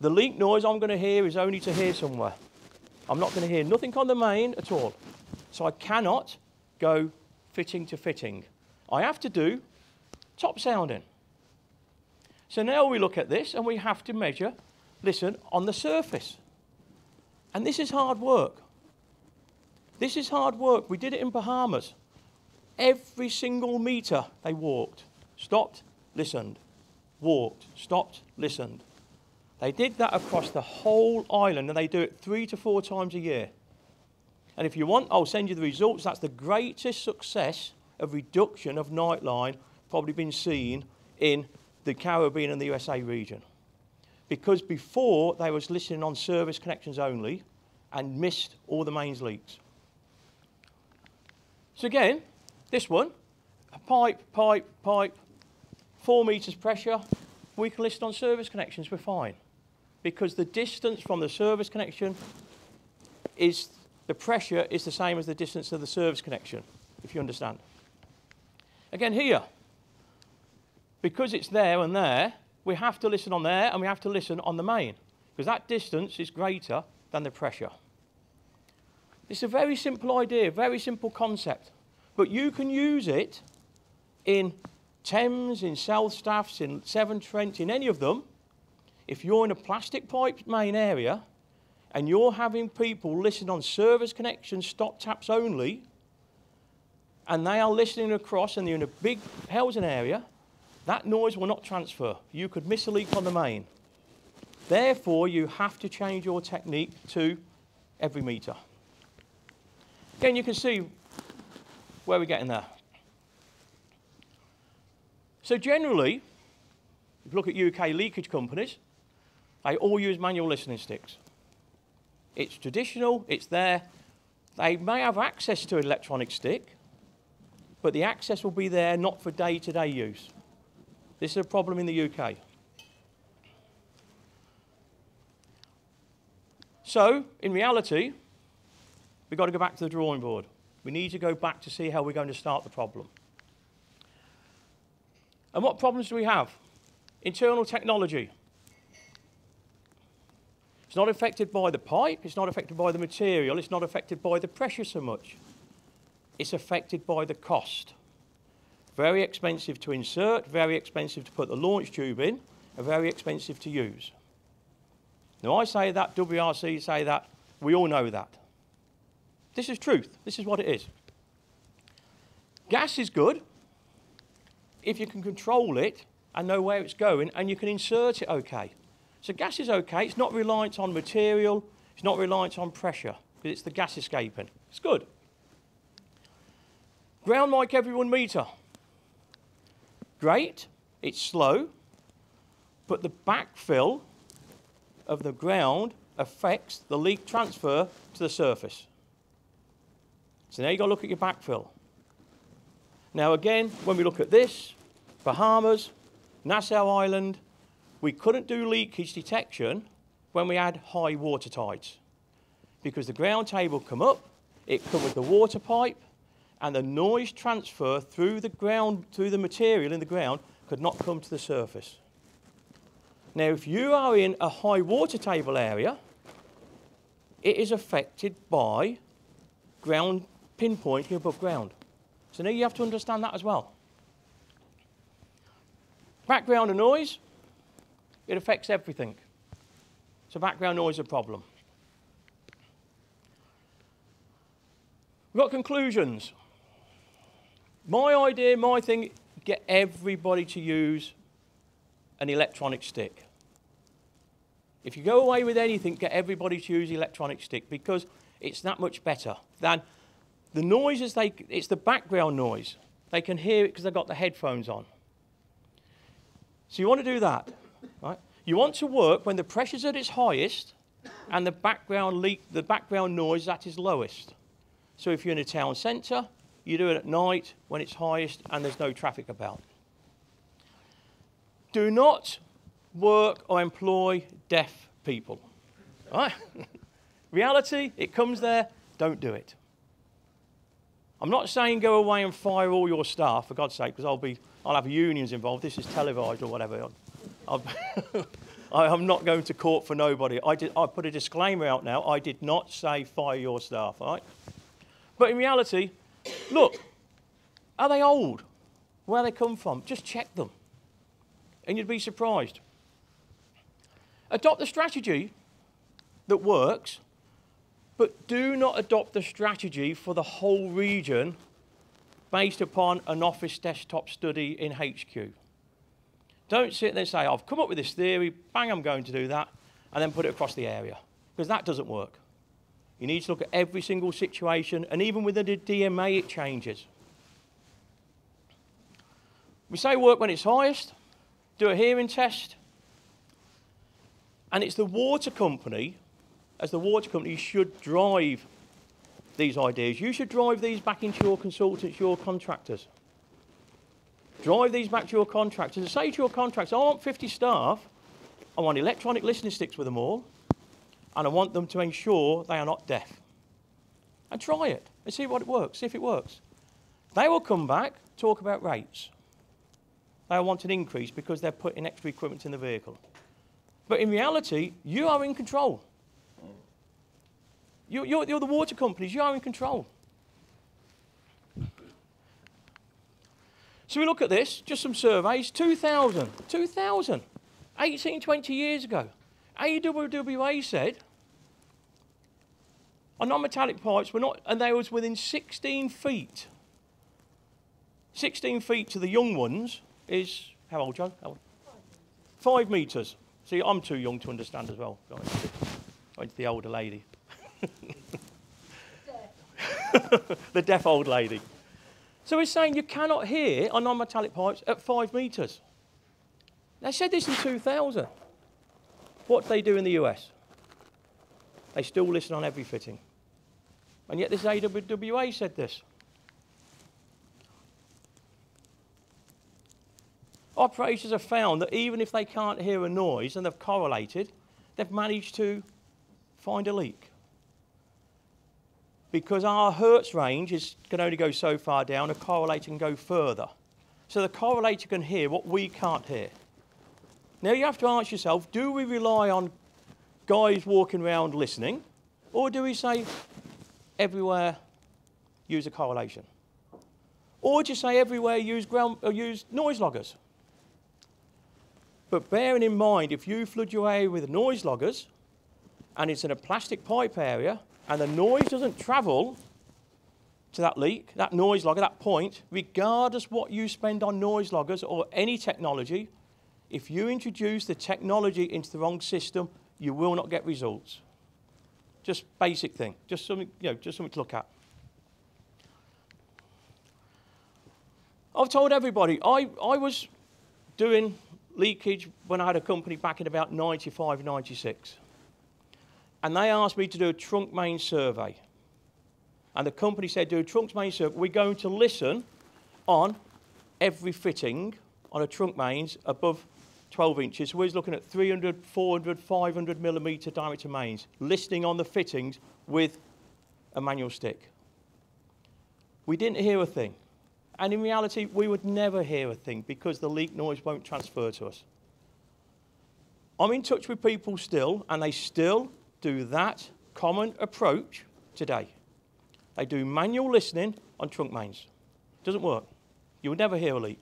the leak noise I'm going to hear is only to here somewhere. I'm not going to hear nothing on the main at all. So I cannot go fitting to fitting. I have to do top sounding. So now we look at this and we have to measure, listen, on the surface. And this is hard work. This is hard work. We did it in Bahamas. every single metre they walked. Stopped, listened, walked, stopped, listened. They did that across the whole island, and they do it 3 to 4 times a year. And if you want, I'll send you the results. That's the greatest success of reduction of nightline probably been seen in the Caribbean and the USA region. Because before, they was listening on service connections only and missed all the mains leaks. So again, this one, a pipe, 4 metres pressure, we can listen on service connections, we're fine. Because the distance from the service connection is, the pressure is the same as the distance of the service connection, if you understand. Again here, because it's there and there, we have to listen on there and we have to listen on the main, because that distance is greater than the pressure. It's a very simple idea, very simple concept, but you can use it in Thames, in South Staffs, in Severn Trent, in any of them. If you're in a plastic pipe main area and you're having people listen on service connections, stop taps only, and they are listening across and they're in a big housing area, that noise will not transfer. You could miss a leak on the main. Therefore, you have to change your technique to every metre. Again, you can see where we're getting there. So generally, if you look at UK leakage companies, they all use manual listening sticks. It's traditional, it's there. They may have access to an electronic stick, but the access will be there not for day-to-day use. This is a problem in the UK. So, in reality, we've got to go back to the drawing board. We need to go back to see how we're going to start the problem. And what problems do we have? Internal technology. It's not affected by the pipe, it's not affected by the material, it's not affected by the pressure so much. It's affected by the cost. Very expensive to insert, very expensive to put the launch tube in, and very expensive to use. Now I say that, WRC say that, we all know that. This is truth, this is what it is. Gas is good if you can control it and know where it's going and you can insert it okay. So gas is okay, it's not reliant on material, it's not reliant on pressure, because it's the gas escaping. It's good. Ground mic every 1 metre. Great, it's slow, but the backfill of the ground affects the leak transfer to the surface. So now you've got to look at your backfill. Now again, when we look at this, Bahamas, Nassau Island, we couldn't do leakage detection when we had high water tides, because the ground table come up, it covered the water pipe, and the noise transfer through the ground, through the material in the ground, could not come to the surface. Now, if you are in a high water table area, it is affected by ground pinpointing above ground. So now you have to understand that as well. Background and noise, it affects everything. So background noise is a problem. We've got conclusions. My idea, my thing, get everybody to use an electronic stick. If you go away with anything, get everybody to use the electronic stick, because it's that much better than the noises. It's the background noise. They can hear it because they've got the headphones on. So you want to do that, right? You want to work when the pressure's at its highest and the background noise at its lowest. So if you're in a town centre, you do it at night when it's highest and there's no traffic about. Do not work or employ deaf people. Right? Reality, it comes there, don't do it. I'm not saying go away and fire all your staff, for God's sake, because I'll have unions involved. This is televised or whatever. I'm not going to court for nobody. I put a disclaimer out now. I did not say fire your staff, all right? But in reality, look, are they old? Where they come from? Just check them. And you'd be surprised. Adopt the strategy that works, but do not adopt the strategy for the whole region based upon an office desktop study in HQ. Don't sit there and say, I've come up with this theory, bang, I'm going to do that, and then put it across the area, because that doesn't work. You need to look at every single situation, and even within the DMA, it changes. We say work when it's highest, do a hearing test, and it's the water company, as the water company, should drive these ideas. You should drive these back into your consultants, your contractors. Drive these back to your contractors and say to your contractors, I want 50 staff, I want electronic listening sticks with them all, and I want them to ensure they are not deaf. And try it and see what it works, see if it works. They will come back, talk about rates. They want an increase because they're putting extra equipment in the vehicle. But in reality, you are in control. You're the water companies, you are in control. So we look at this, just some surveys, 2000, 18, 20 years ago. AWWA said, on non-metallic pipes, and they was within 16 feet. 16 feet to the young ones is, how old, Joe? How old? 5 metres. See, I'm too young to understand as well. Going to the older lady. The deaf old lady. So we're saying you cannot hear on non-metallic pipes at 5 metres. They said this in 2000. What do they do in the US? They still listen on every fitting. And yet this AWWA said this. Operators have found that even if they can't hear a noise and they've correlated, they've managed to find a leak. Because our hertz range can only go so far down, a correlator can go further. So the correlator can hear what we can't hear. Now you have to ask yourself, do we rely on guys walking around listening, or do we say everywhere use a correlation? Or do you say everywhere use noise loggers? But bearing in mind, if you flood your area with noise loggers, and it's in a plastic pipe area, and the noise doesn't travel to that leak, that noise logger, that point, regardless what you spend on noise loggers or any technology, if you introduce the technology into the wrong system, you will not get results. Just basic thing, just something, just something to look at. I've told everybody, I was doing leakage when I had a company back in about 95, 96. And they asked me to do a trunk main survey. And the company said, do a trunk main survey. We're going to listen on every fitting on a trunk mains above 12 inches. So we're looking at 300, 400, 500 millimetre diameter mains, listening on the fittings with a manual stick. We didn't hear a thing. And in reality, we would never hear a thing because the leak noise won't transfer to us. I'm in touch with people still, and they still do that common approach today. They do manual listening on trunk mains. Doesn't work. You would never hear a leak.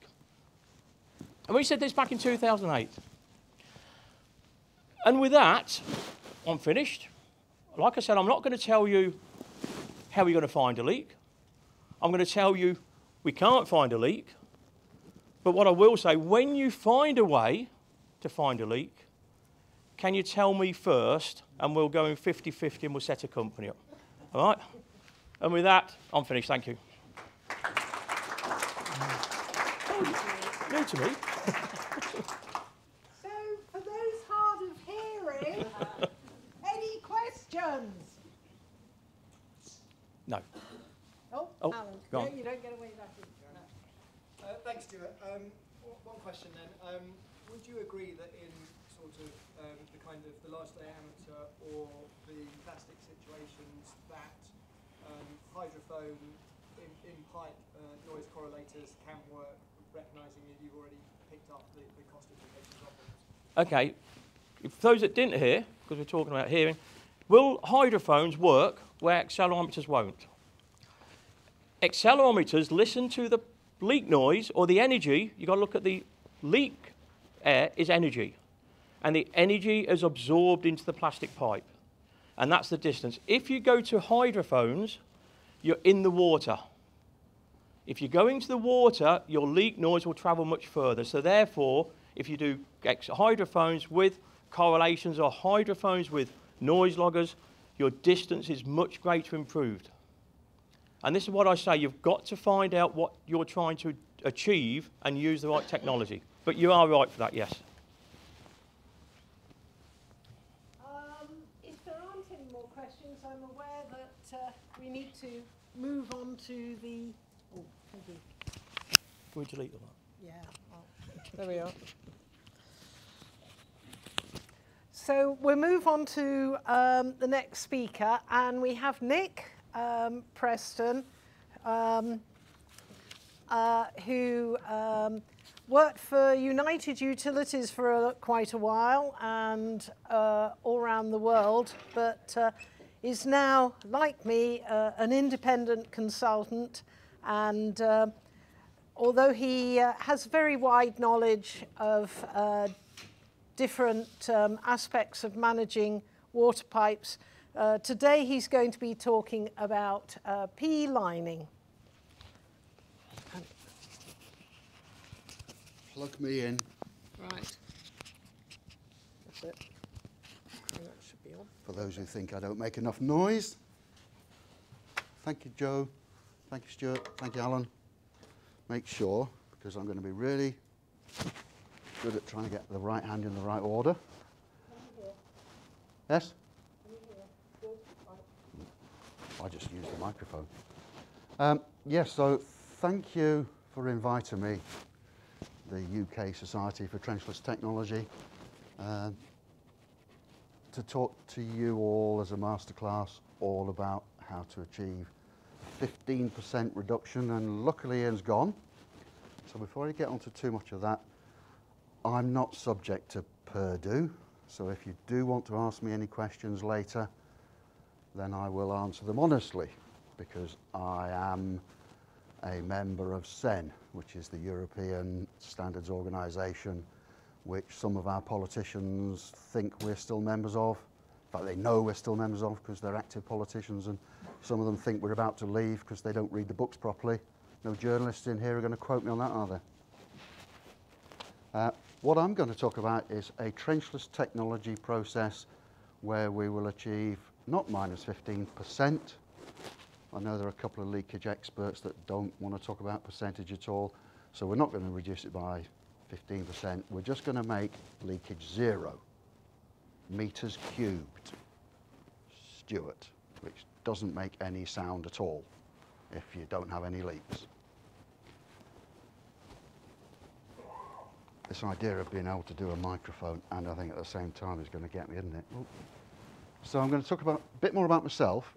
And we said this back in 2008. And with that, I'm finished. Like I said, I'm not going to tell you how you're going to find a leak. I'm going to tell you we can't find a leak. But what I will say, when you find a way to find a leak, can you tell me first, and we'll go in 50-50 and we'll set a company up. All right? And with that, I'm finished. Thank you. Oh, new to me. So, for those hard of hearing, any questions? No. Oh, Oh, Alan, go no, on. you don't get away back in. Thanks, Stuart. One question then. Would you agree that in sort of the kind of the large diameter or the plastic situations that hydrophone in pipe noise correlators can work, recognising that you've already picked up the cost implications of them? Okay. For those that didn't hear, because we're talking about hearing, will hydrophones work where accelerometers won't? Accelerometers listen to the leak noise or the energy. You've got to look at the leak air is energy. And the energy is absorbed into the plastic pipe. And that's the distance. If you go to hydrophones, you're in the water. If you go into the water, your leak noise will travel much further. So therefore, if you do hydrophones with correlations or hydrophones with noise loggers, your distance is much greater improved. And this is what I say, you've got to find out what you're trying to achieve and use the right technology. But you are right for that, yes. If there aren't any more questions, I'm aware that we need to move on to the... Oh, thank you. Can we delete all that? Yeah, there we are. So we'll move on to the next speaker, and we have Nick Preston, who worked for United Utilities for quite a while and all around the world, but is now, like me, an independent consultant. And although he has very wide knowledge of different aspects of managing water pipes, today he's going to be talking about PE lining. Plug me in. Right. That's it. And that should be on. For those who think I don't make enough noise. Thank you, Joe. Thank you, Stuart. Thank you, Alan. Make sure, because I'm going to be really good at trying to get the right hand in the right order. Yes? I just used the microphone. Yes, so thank you for inviting me, the UK Society for Trenchless Technology, to talk to you all as a masterclass all about how to achieve 15% reduction, and luckily Ian's gone. So before I get onto too much of that, I'm not subject to Purdue, so if you do want to ask me any questions later, then I will answer them honestly, because I am a member of CEN, which is the European Standards Organisation, which some of our politicians think we're still members of. In fact, they know we're still members of because they're active politicians, and some of them think we're about to leave because they don't read the books properly. No journalists in here are going to quote me on that, are there? What I'm going to talk about is a trenchless technology process where we will achieve not minus 15%. I know there are a couple of leakage experts that don't want to talk about percentage at all, so we're not going to reduce it by 15%. We're just going to make leakage 0 meters cubed, Stuart, which doesn't make any sound at all if you don't have any leaks. This idea of being able to do a microphone and I think at the same time is going to get me, isn't it? Ooh. So I'm going to talk a bit more about myself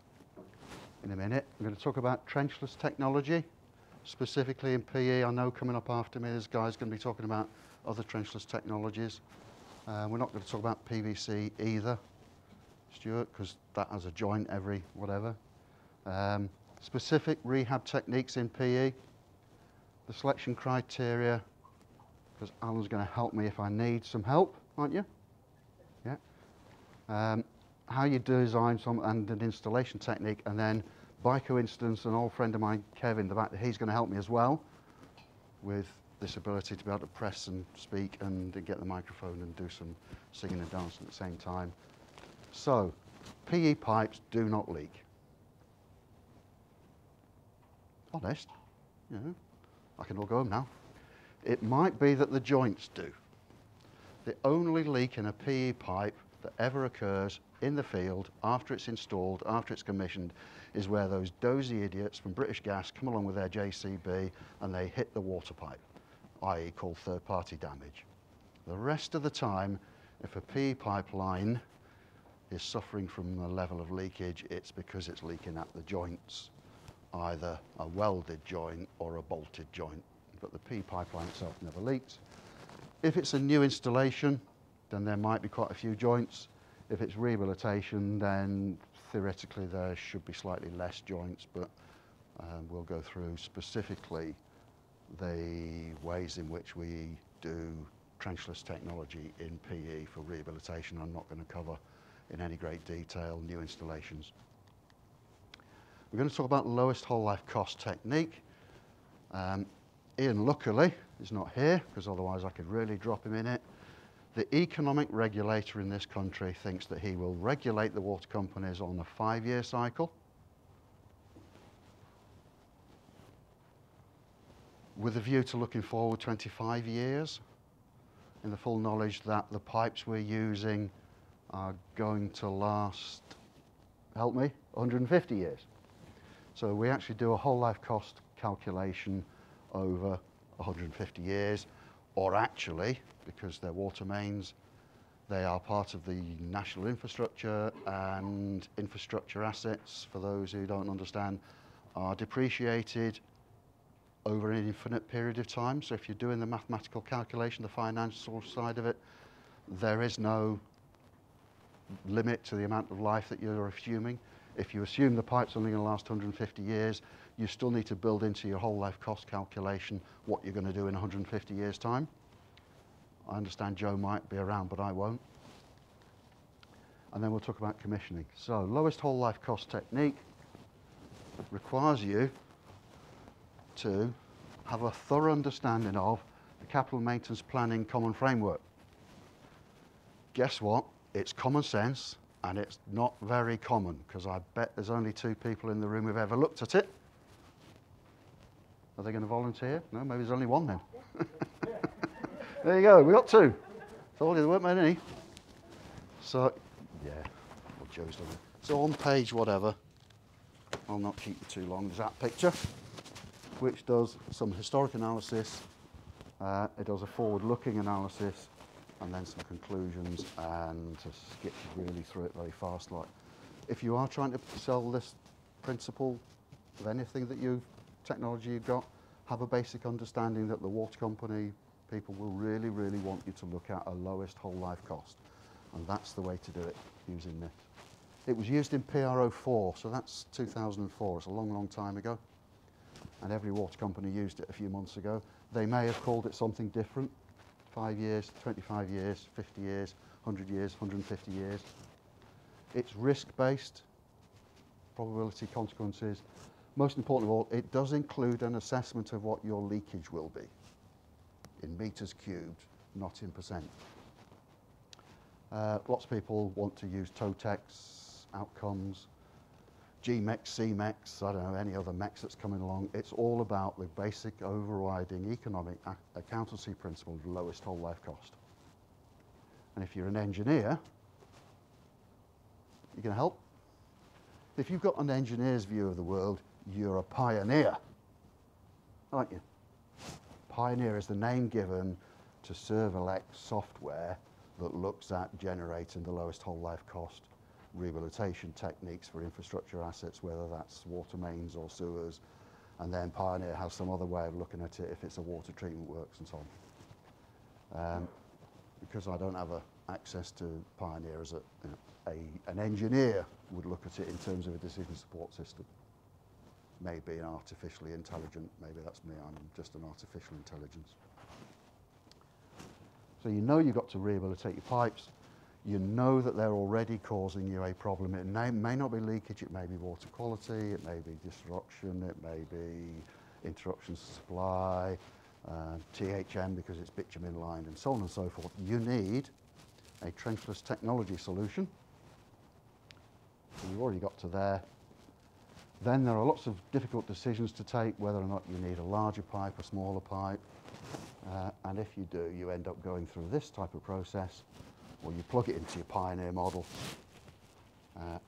in a minute. I'm going to talk about trenchless technology, specifically in PE. I know coming up after me, this guy's going to be talking about other trenchless technologies. We're not going to talk about PVC either, Stuart, because that has a joint every whatever. Specific rehab techniques in PE, the selection criteria, because Alan's going to help me if I need some help, aren't you? Yeah. How you design some and an installation technique, and then by coincidence an old friend of mine, Kevin, the back, he's going to help me as well with this ability to be able to press and speak and get the microphone and do some singing and dancing at the same time. So, PE pipes do not leak. Honest, you know, I can all go home now. It might be that the joints do. The only leak in a PE pipe that ever occurs in the field after it's installed, after it's commissioned, is where those dozy idiots from British Gas come along with their JCB and they hit the water pipe, i.e. called third-party damage. The rest of the time, if a PE pipeline is suffering from a level of leakage, it's because it's leaking at the joints, either a welded joint or a bolted joint, but the PE pipeline itself never leaks. If it's a new installation, then there might be quite a few joints. If it's rehabilitation, then theoretically there should be slightly less joints, but we'll go through specifically the ways in which we do trenchless technology in PE for rehabilitation. I'm not going to cover in any great detail new installations. We're going to talk about lowest whole life cost technique. Ian, luckily, is not here, because otherwise I could really drop him in it. The economic regulator in this country thinks that he will regulate the water companies on a 5-year cycle, with a view to looking forward 25 years, in the full knowledge that the pipes we're using are going to last, help me, 150 years. So we actually do a whole life cost calculation over 150 years, or actually, because they're water mains, they are part of the national infrastructure, and infrastructure assets, for those who don't understand, are depreciated over an infinite period of time. So if you're doing the mathematical calculation, the financial side of it, there is no limit to the amount of life that you're assuming. If you assume the pipe's only going to last 150 years, you still need to build into your whole life cost calculation what you're going to do in 150 years' time. I understand Joe might be around, but I won't. And then we'll talk about commissioning. So, lowest whole life cost technique requires you to have a thorough understanding of the capital maintenance planning common framework. Guess what? It's common sense, and it's not very common, because I bet there's only 2 people in the room who've ever looked at it. Are they going to volunteer? No, maybe there's only 1 then. There you go, we got 2. Told you there weren't many. So, yeah, well, Joe's done it. So on page whatever, I'll not keep you too long, there's that picture, which does some historic analysis, it does a forward-looking analysis, and then some conclusions, and to skip really through it very fast. Like, if you are trying to sell this principle of anything that technology you've got, have a basic understanding that the water company people will really, really want you to look at a lowest whole life cost. And that's the way to do it, using this. It was used in PRO4, so that's 2004, it's a long, long time ago. And every water company used it a few months ago. They may have called it something different, 5 years, 25 years, 50 years, 100 years, 150 years. It's risk-based, probability, consequences. Most important of all, it does include an assessment of what your leakage will be, in meters cubed, not in percent. Lots of people want to use TOTEX, outcomes, GMEX, CMEX, I don't know, any other MEX that's coming along. It's all about the basic overriding economic accountancy principle of lowest whole life cost. And if you're an engineer, you can help. If you've got an engineer's view of the world, you're a pioneer, aren't you? Pioneer is the name given to Serverlec software that looks at generating the lowest whole life cost rehabilitation techniques for infrastructure assets, whether that's water mains or sewers, and then Pioneer has some other way of looking at it if it's a water treatment works and so on. Because I don't have access to Pioneer as an engineer would look at it in terms of a decision support system. Maybe an artificially intelligent, maybe that's me, I'm just an artificial intelligence. So you know you've got to rehabilitate your pipes. You know that they're already causing you a problem. It may not be leakage, it may be water quality, it may be disruption, it may be interruptions to supply, THM because it's bitumen lined, and so on and so forth. You need a Trenchless technology solution. So you've already got to there. Then there are lots of difficult decisions to take, whether or not you need a larger pipe, a smaller pipe. And if you do, you end up going through this type of process, or you plug it into your Pioneer model,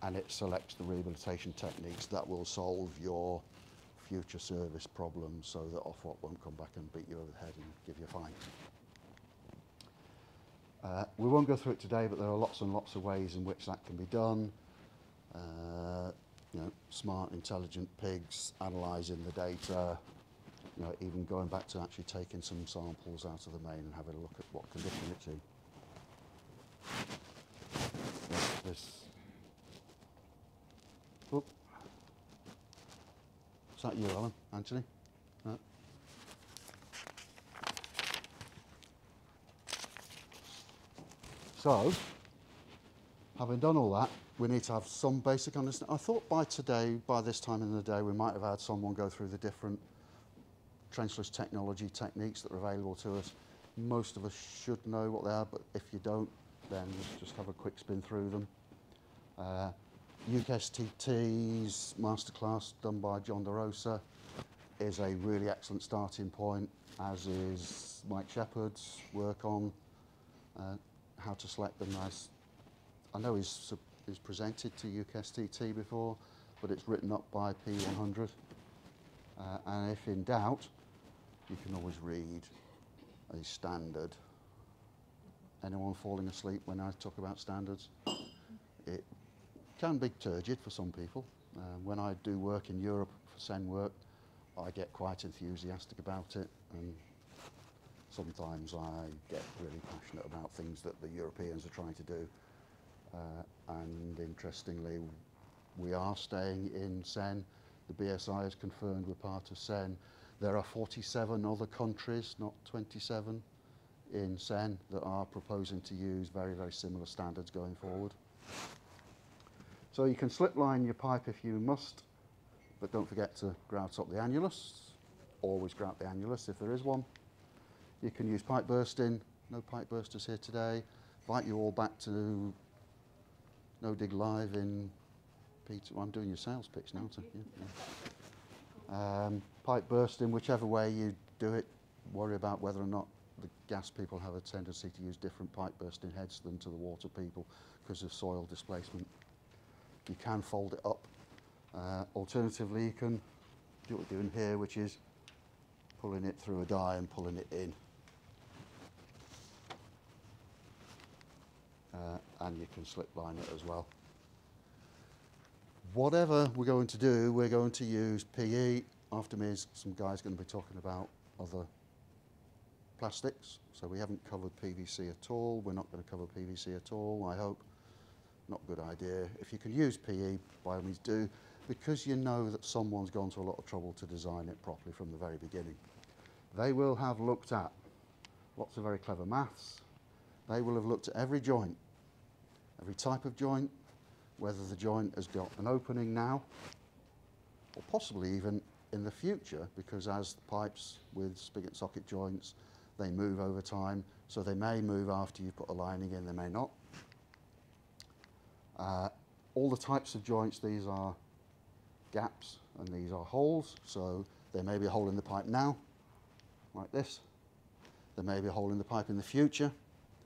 and it selects the rehabilitation techniques that will solve your future service problems so that Ofwat won't come back and beat you over the head and give you a fine. We won't go through it today, but there are lots and lots of ways in which that can be done. You know, smart, intelligent pigs, analysing the data, you know, even going back to actually taking some samples out of the main and having a look at what condition it's in. Oop. Is that you, Alan? Anthony? No? So, having done all that, we need to have some basic understanding. I thought by this time in the day, we might have had someone go through the different trenchless technology techniques that are available to us. Most of us should know what they are, but if you don't, then just have a quick spin through them. UKSTT's Masterclass done by John DeRosa is a really excellent starting point, as is Mike Shepherd's work on how to select them. As I know he's presented to UKSTT before, but it's written up by P100. And if in doubt, you can always read a standard. Anyone falling asleep when I talk about standards? It can be turgid for some people. When I do work in Europe for SEN work, I get quite enthusiastic about it, and sometimes I get really passionate about things that the Europeans are trying to do. And interestingly, we are staying in SEN. The BSI has confirmed we're part of SEN. There are 47 other countries, not 27, in SEN that are proposing to use very, very similar standards going forward. So you can slip line your pipe if you must, but don't forget to grout up the annulus. Always grout the annulus if there is one. You can use pipe bursting. No pipe bursters here today. Invite you all back to No Dig Live in Peter. Well, I'm doing your sales pitch now, aren't I? Yeah. Pipe bursting, whichever way you do it, worry about whether or not the gas people have a tendency to use different pipe bursting heads than to the water people because of soil displacement. You can fold it up. Alternatively, you can do what we're doing here, which is pulling it through a die and pulling it in. And you can slip line it as well. Whatever we're going to do, we're going to use PE. After me, some guys going to be talking about other plastics. So we haven't covered PVC at all. We're not going to cover PVC at all, I hope. Not a good idea. If you can use PE, by all means do, because you know that someone's gone to a lot of trouble to design it properly from the very beginning. They will have looked at lots of very clever maths. They will have looked at every joint, every type of joint, whether the joint has got an opening now, or possibly even in the future, because as the pipes with spigot socket joints, they move over time, so they may move after you put a lining in, they may not. All the types of joints, these are gaps and these are holes, so there may be a hole in the pipe now, like this. There may be a hole in the pipe in the future,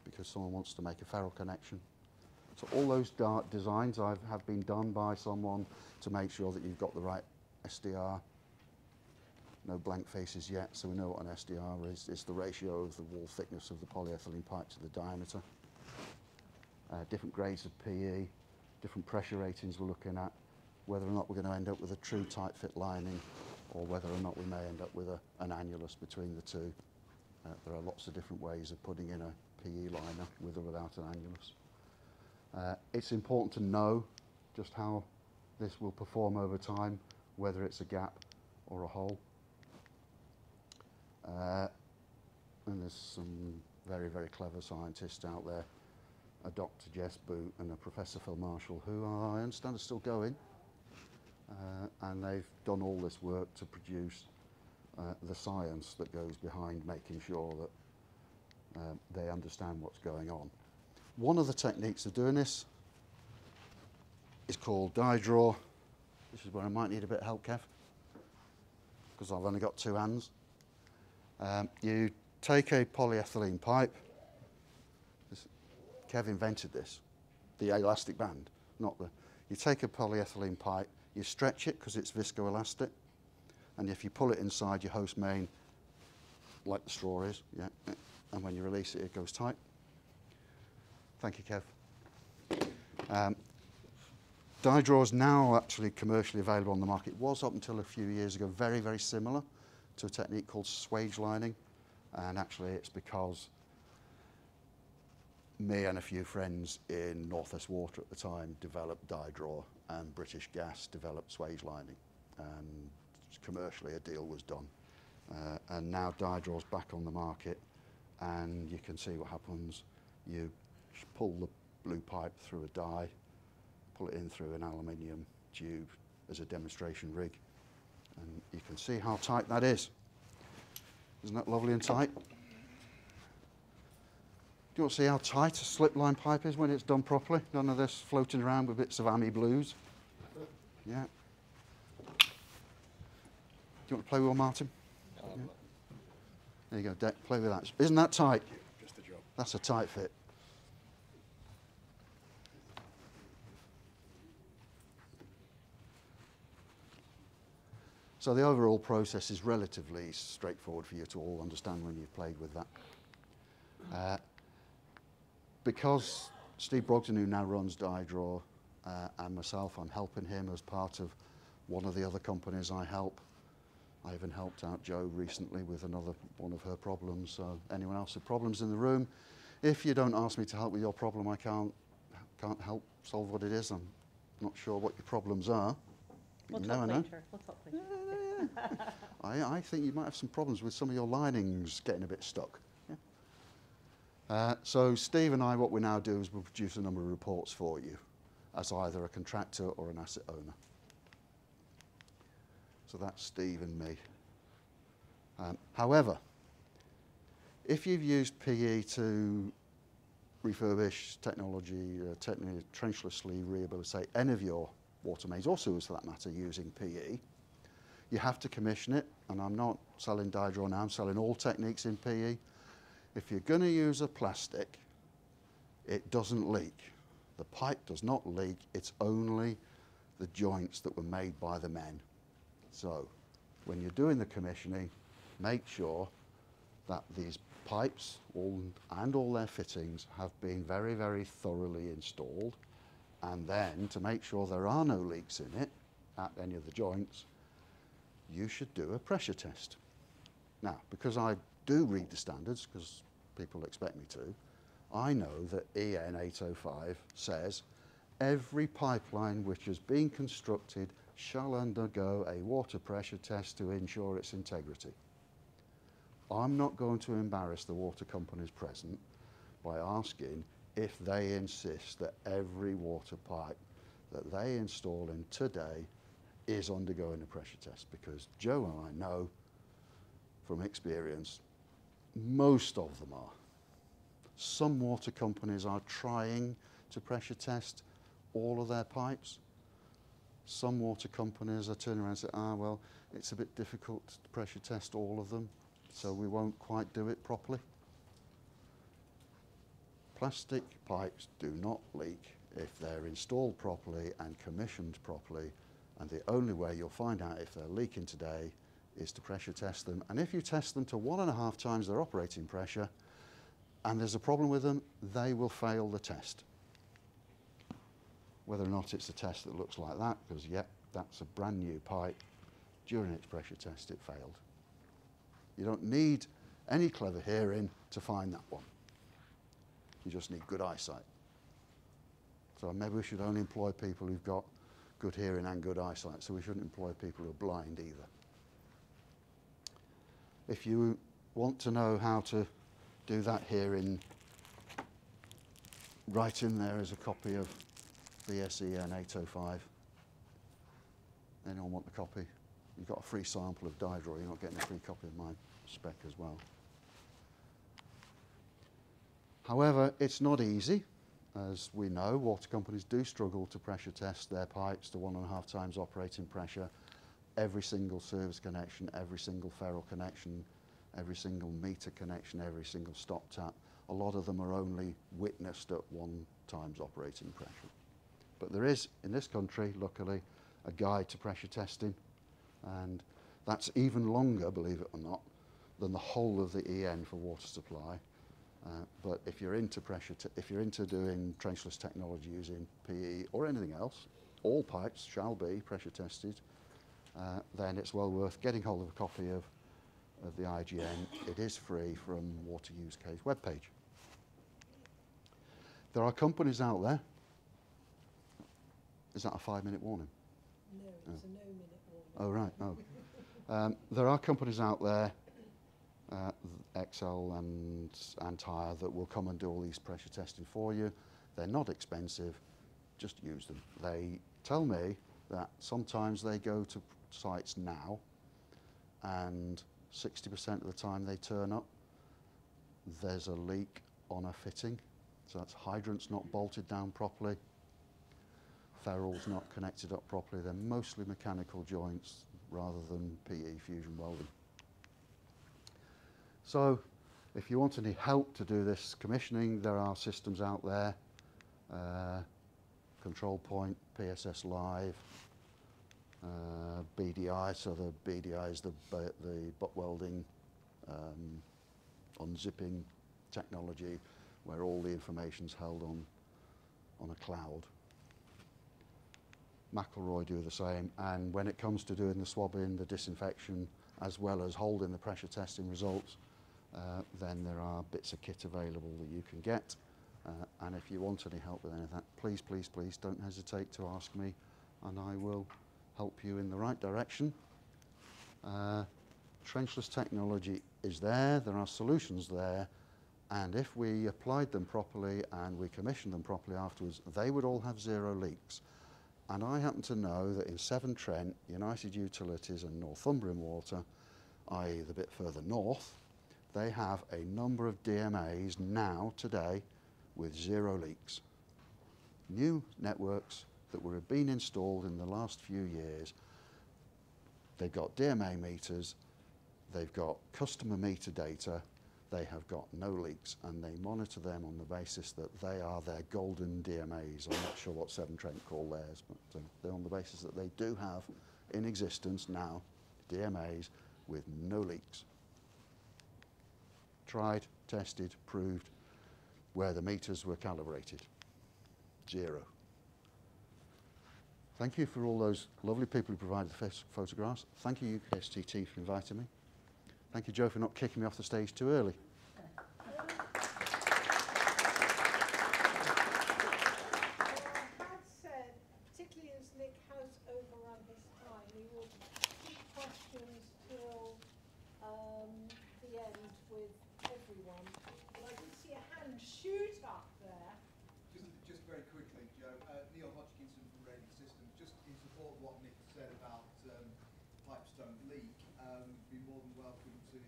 because someone wants to make a ferrule connection. So all those designs have been done by someone to make sure that you've got the right SDR. No blank faces yet, so we know what an SDR is. It's the ratio of the wall thickness of the polyethylene pipe to the diameter. Different grades of PE, different pressure ratings we're looking at, whether or not we're going to end up with a true tight fit lining, or whether or not we may end up with an annulus between the two. There are lots of different ways of putting in a PE liner with or without an annulus. It's important to know just how this will perform over time, whether it's a gap or a hole. And there's some very, very clever scientists out there, a Dr. Jess Boot and a Professor Phil Marshall, who I understand are still going. And they've done all this work to produce the science that goes behind making sure that they understand what's going on. One of the techniques of doing this is called die draw. This is where I might need a bit of help, Kev, because I've only got two hands. You take a polyethylene pipe. Kev invented this, the elastic band, not the... You take a polyethylene pipe, you stretch it because it's viscoelastic, and if you pull it inside your host main, like the straw is, yeah, and when you release it, it goes tight. Thank you, Kev. Die draw is now actually commercially available on the market. It was up until a few years ago very, very similar to a technique called swage lining, and actually it's because me and a few friends in North West Water at the time developed die draw, and British Gas developed swage lining, and commercially a deal was done. And now die draw's back on the market, and you can see what happens. You pull the blue pipe through a die, pull it in through an aluminium tube as a demonstration rig, and you can see how tight that is. Isn't that lovely and tight? Do you want to see how tight a slip line pipe is when it's done properly? None of this floating around with bits of Ami blues. Yeah. Do you want to play with one, Martin? Yeah. There you go, play with that. Isn't that tight? Just a job. That's a tight fit. So the overall process is relatively straightforward for you to all understand when you've played with that. Because Steve Brogden, who now runs DieDraw, and myself, I'm helping him as part of one of the other companies I help. I even helped out Jo recently with another one of her problems. So anyone else with problems in the room, if you don't ask me to help with your problem, I can't help solve what it is. I'm not sure what your problems are. We'll You talk never know. later. We'll talk later. I think you might have some problems with some of your linings getting a bit stuck. Yeah. So Steve and I, what we now do is we'll produce a number of reports for you as either a contractor or an asset owner. So that's Steve and me. However, if you've used PE to refurbish technology, trenchlessly rehabilitate any of your water mains, or sewers for that matter, using PE, you have to commission it. And I'm not selling DieDraw now, I'm selling all techniques in PE. If you're going to use a plastic, it doesn't leak. The pipe does not leak, it's only the joints that were made by the men. So when you're doing the commissioning, make sure that these pipes and all their fittings have been very, very thoroughly installed. And then to make sure there are no leaks in it at any of the joints, you should do a pressure test. Now, because I do read the standards, because people expect me to, I know that EN 805 says every pipeline which has been constructed shall undergo a water pressure test to ensure its integrity. I'm not going to embarrass the water companies present by asking if they insist that every water pipe that they install in today is undergoing a pressure test, because Jo and I know from experience most of them are. Some water companies are trying to pressure test all of their pipes. Some water companies are turning around and say, well, it's a bit difficult to pressure test all of them, so we won't quite do it properly. Plastic pipes do not leak if they're installed properly and commissioned properly, and the only way you'll find out if they're leaking today is to pressure test them. And if you test them to 1.5 times their operating pressure and there's a problem with them, they will fail the test. Whether or not it's a test that looks like that, because yep, that's a brand new pipe, during its pressure test it failed. You don't need any clever hearing to find that one. You just need good eyesight. So maybe we should only employ people who've got good hearing and good eyesight, so we shouldn't employ people who are blind either. If you want to know how to do that hearing, right in there is a copy of the SEN 805. Anyone want the copy? You've got a free sample of DieDraw, you're not getting a free copy of my spec as well. However, it's not easy. As we know, water companies do struggle to pressure test their pipes to 1.5 times operating pressure. Every single service connection, every single ferrule connection, every single meter connection, every single stop tap. A lot of them are only witnessed at 1 times operating pressure. But there is, in this country, luckily, a guide to pressure testing, and that's even longer, believe it or not, than the whole of the EN for water supply. But if you're into if you're into doing trenchless technology using PE or anything else, all pipes shall be pressure tested. Then it's well worth getting hold of a copy of the IGN. It is free from Water Use Case webpage. There are companies out there. Is that a 5-minute warning? No, it's a no-minute warning. Oh, right. Oh. There are companies out there, Excel and Antire, that will come and do all these pressure testing for you. They're not expensive. Just use them. They tell me that sometimes they go to sites now and 60% of the time they turn up, there's a leak on a fitting. So that's hydrants not bolted down properly, ferrules not connected up properly. They're mostly mechanical joints rather than PE fusion welding. So if you want any help to do this commissioning, there are systems out there. Control Point, PSS Live, BDI, so the BDI is the butt welding unzipping technology where all the information's held on a cloud. McElroy do the same, and when it comes to doing the swabbing, the disinfection, as well as holding the pressure testing results, then there are bits of kit available that you can get. And if you want any help with any of that, please, please, please don't hesitate to ask me, and I will help you in the right direction. Trenchless technology is there, there are solutions there, and if we applied them properly and we commissioned them properly afterwards, they would all have 0 leaks. And I happen to know that in Severn Trent, United Utilities and Northumbrian Water, i.e. the bit further north, they have a number of DMAs now, today, with 0 leaks. New networks that were being installed in the last few years, they've got DMA meters, they've got customer meter data, they have got no leaks, and they monitor them on the basis that they are their golden DMAs. I'm not sure what Severn Trent call theirs, but they're on the basis that they do have in existence now DMAs with no leaks. Tried, tested, proved, where the meters were calibrated. 0. Thank you for all those lovely people who provided the photographs. Thank you, UKSTT, for inviting me. Thank you, Joe, for not kicking me off the stage too early. Had said, particularly as Nick has overrun his time, we will keep questions till the end with everyone. But I did see a hand shoot up there. Just very quickly, Joe. Neil Hodgkinson from Radiant Systems. Just in support of what Nick said about pipes don't leak, be more than welcome to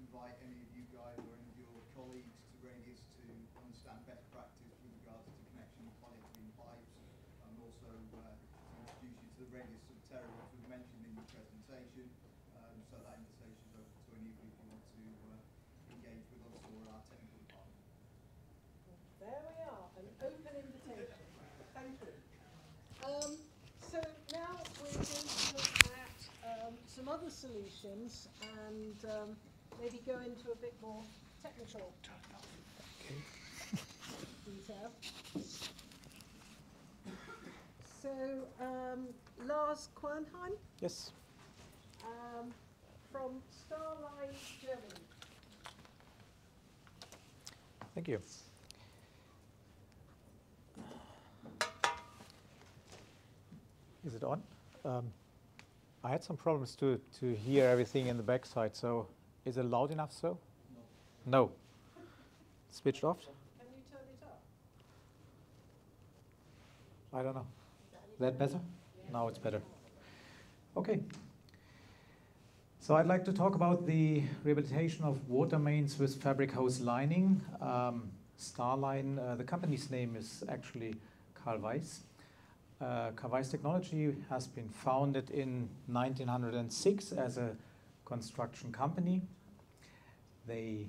invite any of you guys or any of your colleagues to Radius to understand best practice with regards to connection of polyethylene pipes, and also to introduce you to the Radius Subterra, which was mentioned in your presentation. So that invitation is open to any of you if you want to engage with us or our technical department. There we are, an open invitation. Thank you. So now we're going to look at some other solutions and maybe go into a bit more technical detail. So Lars Quernheim Yes. from Starline, Germany. Thank you. Is it on? I had some problems to hear everything in the backside, so is it loud enough so? No. No. Switched off? Can you turn it up? I don't know. That better? Yeah. Now it's better. Okay. So I'd like to talk about the rehabilitation of water mains with fabric hose lining. Starline, the company's name is actually Carl Weiss. Carl Weiss Technology has been founded in 1906 as a construction company. They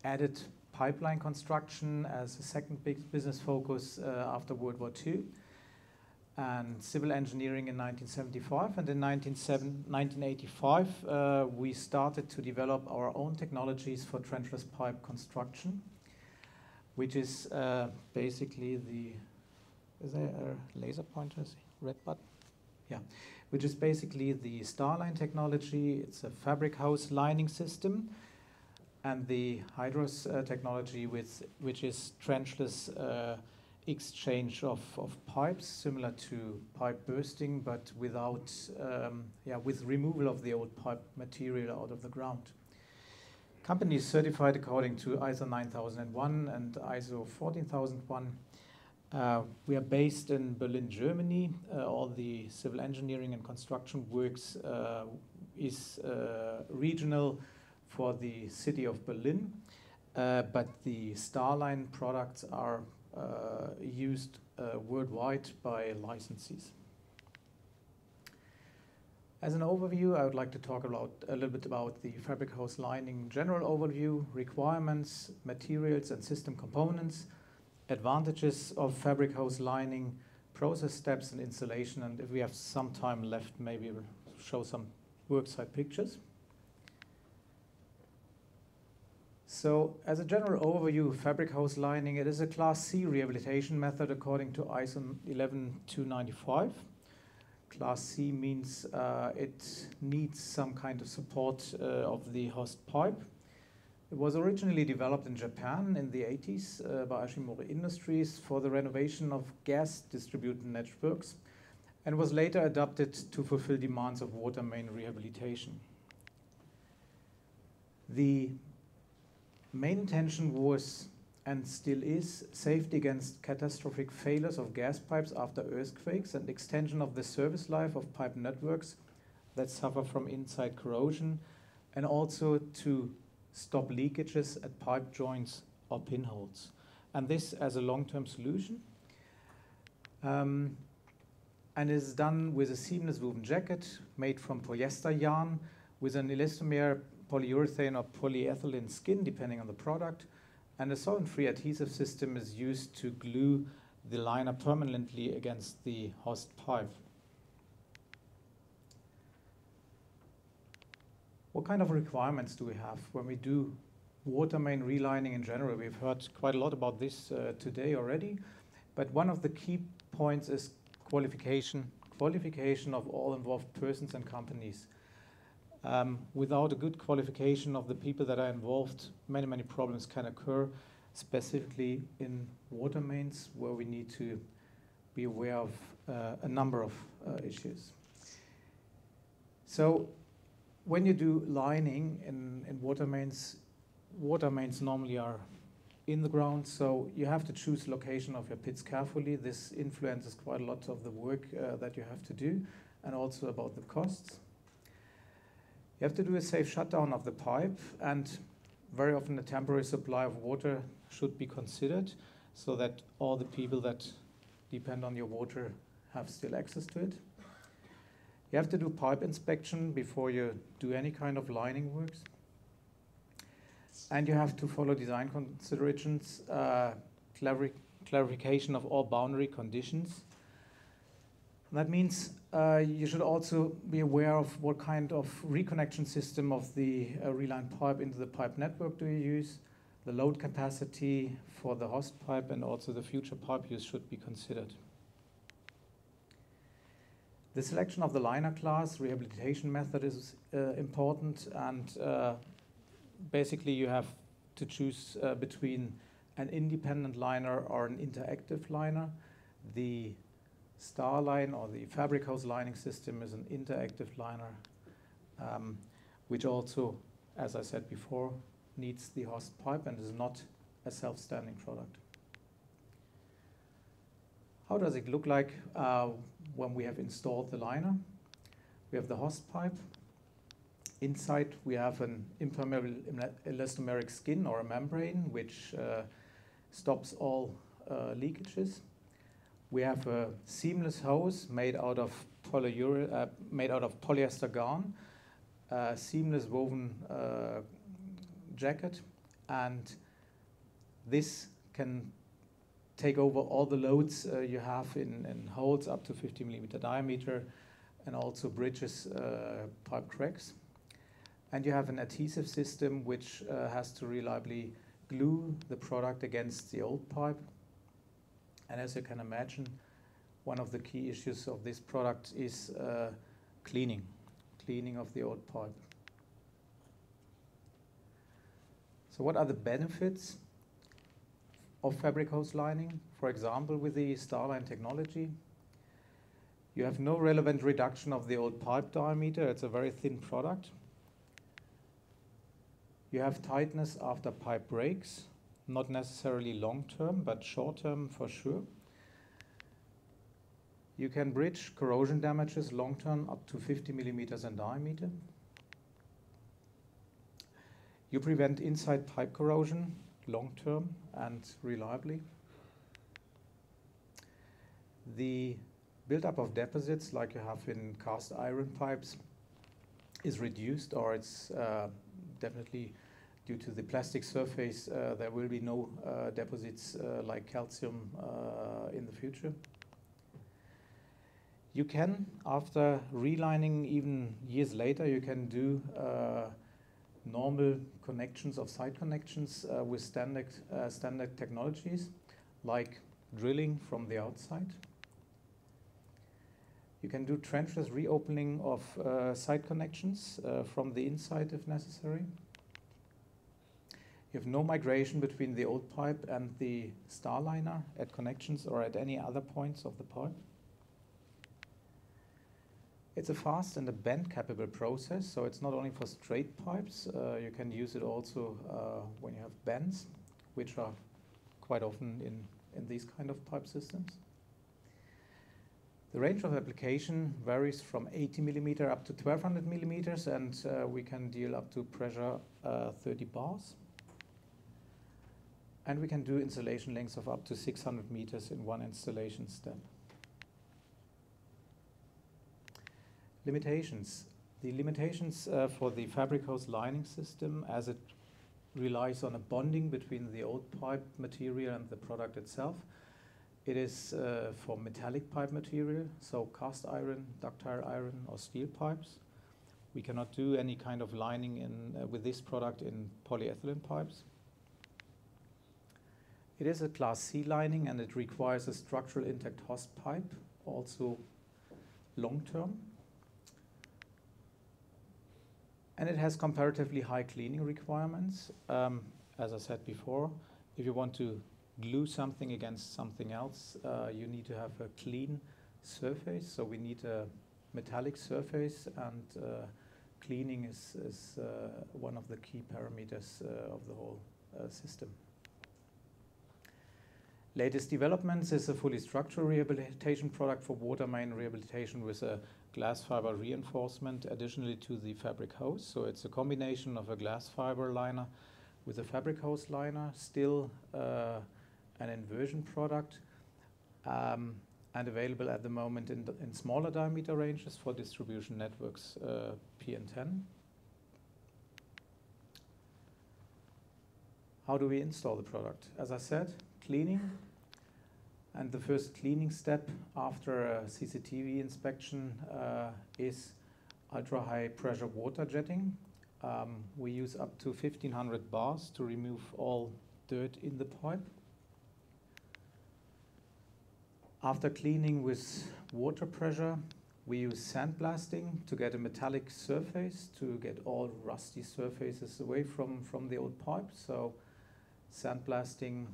added pipeline construction as a second big business focus after World War II, and civil engineering in 1975. And in 1985, we started to develop our own technologies for trenchless pipe construction, which is basically the, is there a laser pointer? Red button? Yeah, which is basically the Starline technology. It's a fabric hose lining system, and the Hydros technology, which is trenchless exchange of pipes, similar to pipe bursting, but without, with removal of the old pipe material out of the ground. Company is certified according to ISO 9001 and ISO 14001. We are based in Berlin, Germany. All the civil engineering and construction works is regional for the city of Berlin, but the Starline products are used worldwide by licensees. As an overview, I would like to talk a little bit about the fabric hose lining general overview, requirements, materials and system components, advantages of fabric hose lining, process steps and installation, and if we have some time left, maybe we'll show some worksite pictures. So, as a general overview, fabric hose lining, it is a Class C rehabilitation method according to ISO 11295. Class C means it needs some kind of support of the host pipe. It was originally developed in Japan in the 80s by Ashimori Industries for the renovation of gas distributed networks, and was later adapted to fulfill demands of water main rehabilitation. The main intention was, and still is, safety against catastrophic failures of gas pipes after earthquakes and extension of the service life of pipe networks that suffer from inside corrosion, and also to stop leakages at pipe joints or pinholes. And this as a long-term solution. And it is done with a seamless woven jacket made from polyester yarn with an elastomer polyurethane or polyethylene skin, depending on the product. And a solvent-free adhesive system is used to glue the liner permanently against the host pipe. What kind of requirements do we have when we do water main relining in general? We've heard quite a lot about this today already, but one of the key points is qualification of all involved persons and companies. Without a good qualification of the people that are involved, many problems can occur, specifically in water mains, where we need to be aware of a number of issues. So when you do lining in water mains normally are in the ground, so you have to choose location of your pits carefully. This influences quite a lot of the work that you have to do, and also about the costs. You have to do a safe shutdown of the pipe, and very often a temporary supply of water should be considered so that all the people that depend on your water have still access to it. You have to do pipe inspection before you do any kind of lining works. And you have to follow design considerations, clarification of all boundary conditions. That means you should also be aware of what kind of reconnection system of the relined pipe into the pipe network do you use, the load capacity for the host pipe, and also the future pipe use should be considered. The selection of the liner class, rehabilitation method is important, and basically you have to choose between an independent liner or an interactive liner. The Starline or the fabric hose lining system is an interactive liner, which also, as I said before, needs the host pipe and is not a self-standing product. How does it look like when we have installed the liner? We have the host pipe. Inside we have an impermeable elastomeric skin or a membrane which stops all leakages. We have a seamless hose made out of polyester yarn, a seamless woven jacket, and this can take over all the loads you have in holes up to 50 millimeter diameter, and also bridges pipe cracks. And you have an adhesive system which has to reliably glue the product against the old pipe. And as you can imagine, one of the key issues of this product is cleaning of the old pipe. So what are the benefits of fabric hose lining? For example, with the Starline technology, you have no relevant reduction of the old pipe diameter. It's a very thin product. You have tightness after pipe breaks, not necessarily long-term, but short-term for sure. You can bridge corrosion damages long-term up to 50 millimeters in diameter. You prevent inside pipe corrosion long-term and reliably. The buildup of deposits, like you have in cast iron pipes, is reduced, or it's definitely due to the plastic surface, there will be no deposits like calcium in the future. You can, after relining, even years later, you can do normal connections of side connections with standard technologies, like drilling from the outside. You can do trenchless reopening of side connections from the inside if necessary. You have no migration between the old pipe and the star liner at connections or at any other points of the pipe. It's a fast and a bend-capable process, so it's not only for straight pipes. You can use it also when you have bends, which are quite often in these kind of pipe systems. The range of application varies from 80 millimeter up to 1200 millimeters, and we can deal up to pressure 30 bars. And we can do installation lengths of up to 600 meters in one installation step. Limitations. The limitations for the fabric hose lining system, as it relies on a bonding between the old pipe material and the product itself. It is for metallic pipe material, so cast iron, ductile iron, or steel pipes. We cannot do any kind of lining with this product in polyethylene pipes. It is a Class C lining, and it requires a structural intact hose pipe, also long-term. And it has comparatively high cleaning requirements. As I said before, if you want to glue something against something else, you need to have a clean surface. So we need a metallic surface, and cleaning is one of the key parameters of the whole system. Latest developments is a fully structural rehabilitation product for water main rehabilitation with a glass fiber reinforcement additionally to the fabric hose. So it's a combination of a glass fiber liner with a fabric hose liner, still an inversion product, and available at the moment in smaller diameter ranges for distribution networks PN10. How do we install the product? As I said, cleaning. And the first cleaning step after a CCTV inspection is ultra-high pressure water jetting. We use up to 1500 bars to remove all dirt in the pipe. After cleaning with water pressure, we use sandblasting to get a metallic surface, to get all rusty surfaces away from the old pipe. So sandblasting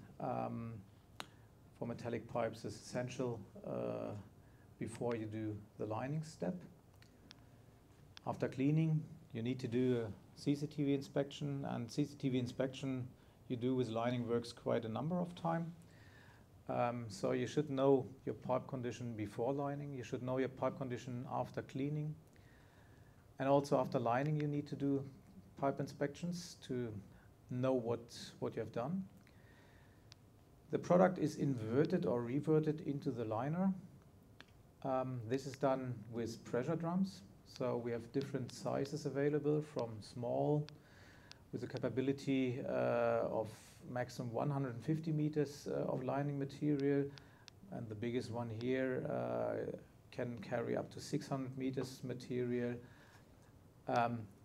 for metallic pipes is essential before you do the lining step. After cleaning, you need to do a CCTV inspection, and CCTV inspection you do with lining works quite a number of times. So you should know your pipe condition before lining. You should know your pipe condition after cleaning. And also after lining, you need to do pipe inspections to know what you have done. The product is inverted or reverted into the liner. This is done with pressure drums. So we have different sizes available, from small with a capability of maximum 150 meters of lining material, and the biggest one here can carry up to 600 meters material.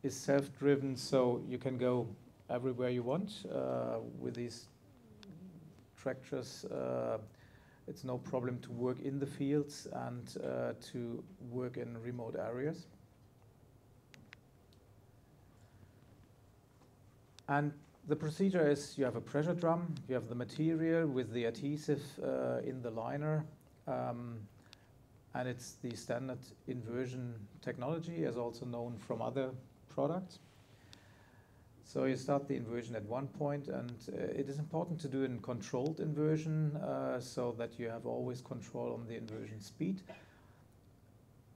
Is self-driven, so you can go everywhere you want with these tractors. It's no problem to work in the fields and to work in remote areas. And the procedure is, you have a pressure drum, you have the material with the adhesive in the liner, and it's the standard inversion technology, as also known from other products. So you start the inversion at one point, and it is important to do in controlled inversion so that you have always control on the inversion speed,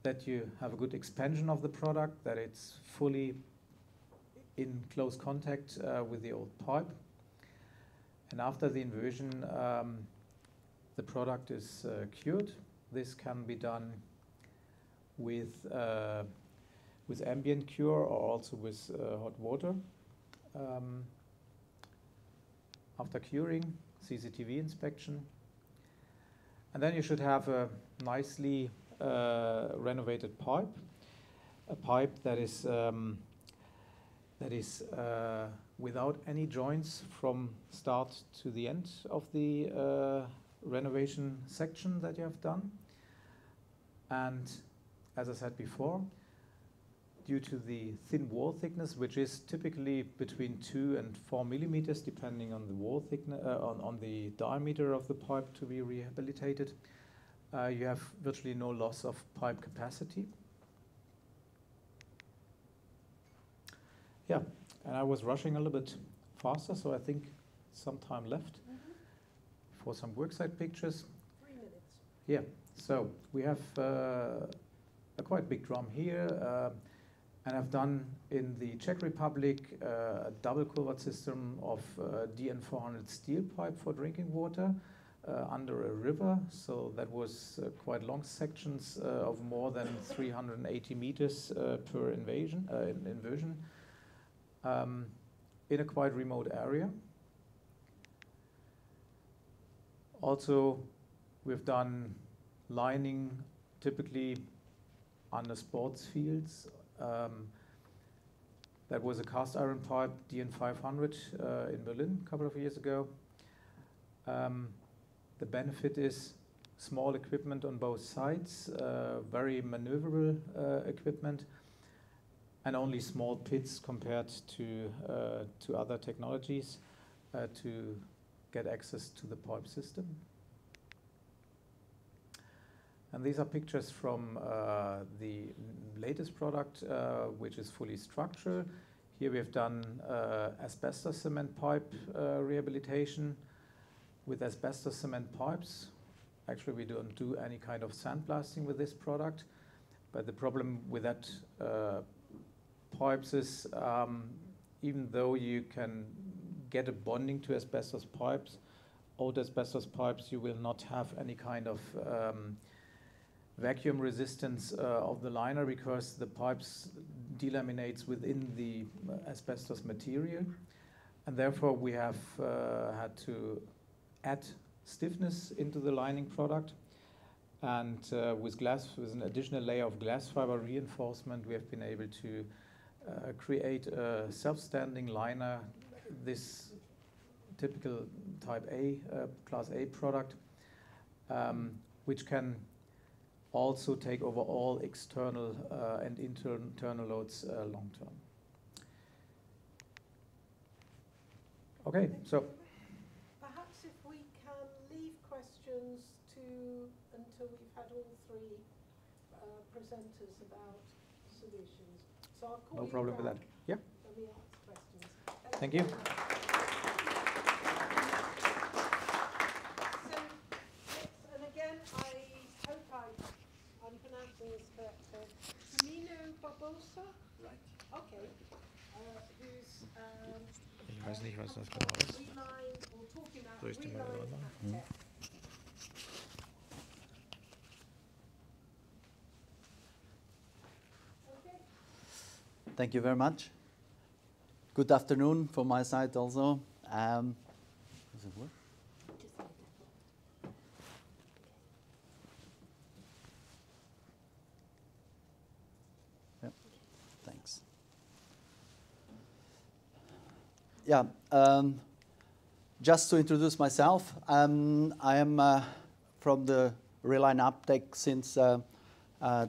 that you have a good expansion of the product, that it's fully in close contact with the old pipe. And after the inversion, the product is cured. This can be done with ambient cure or also with hot water. After curing, CCTV inspection. And then you should have a nicely renovated pipe, a pipe that is without any joints from start to the end of the renovation section that you have done. And as I said before, due to the thin wall thickness, which is typically between 2 and 4 millimeters, depending on the wall thickness, on the diameter of the pipe to be rehabilitated, you have virtually no loss of pipe capacity. Yeah, and I was rushing a little bit faster, so I think some time left for some worksite pictures. 3 minutes. Yeah, so we have a quite big drum here. And I've done in the Czech Republic a double culvert system of DN400 steel pipe for drinking water under a river. So that was quite long sections of more than 380 meters per inversion in a quite remote area. Also, we've done lining typically under sports fields. That was a cast iron pipe, DN500 in Berlin a couple of years ago. The benefit is small equipment on both sides, very maneuverable equipment, and only small pits compared to other technologies to get access to the pipe system. And these are pictures from the latest product, which is fully structural. Here we have done asbestos cement pipe rehabilitation with asbestos cement pipes. Actually, we don't do any kind of sandblasting with this product. But the problem with that pipes is even though you can get a bonding to asbestos pipes, old asbestos pipes, you will not have any kind of vacuum resistance of the liner because the pipes delaminates within the asbestos material, and therefore we have had to add stiffness into the lining product, and with an additional layer of glass fiber reinforcement, we have been able to create a self-standing liner, this typical type A, class A product, which can also take over all external and internal loads long term. Okay, so perhaps if we can leave questions until we've had all three presenters about solutions. So I'll call no you problem with that. back Yeah. when we ask questions. Thank you. And again, I hope I'm pronouncing this correctly. Nino Barbosa? Right. Okay. Who's Ich weiß nicht, was das Reline, or talking about Soll ich die mal Reline übernehmen? Tech. Okay. Thank you very much. Good afternoon from my side also. Does it work? Yep. Thanks. Yeah. Just to introduce myself, I am from the Reline Uptech since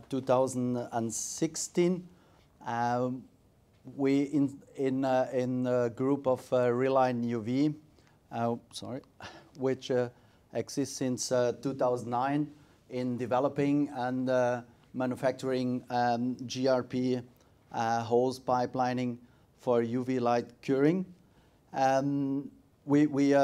2016. We in a group of Reline UV, which exists since 2009 in developing and manufacturing GRP hose pipelining for UV light curing. We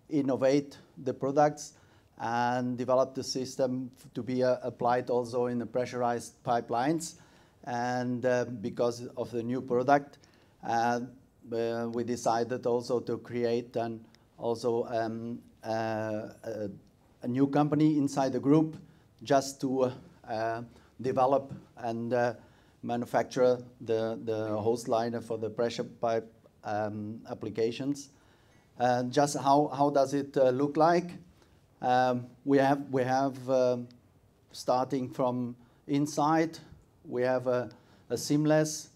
innovate the products and develop the system to be applied also in the pressurized pipelines. And because of the new product, we decided also to create and also a new company inside the group just to develop and manufacture the hose liner for the pressure pipe applications. Just how does it look like? We have starting from inside, we have a seamless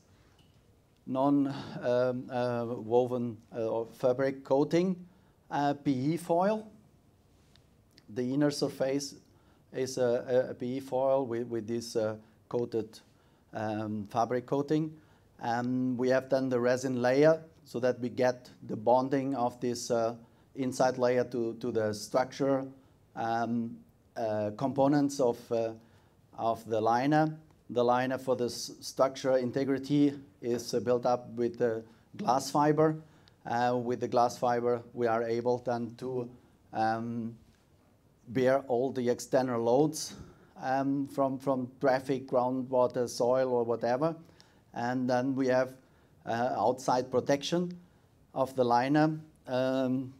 non-woven fabric coating, PE foil. The inner surface is a PE foil with this coated fabric coating. And we have done the resin layer so that we get the bonding of this inside layer to the structure components of the liner. The liner for the structure integrity is built up with the glass fiber. With the glass fiber, we are able then to bear all the external loads from traffic, groundwater, soil, or whatever. And then we have outside protection of the liner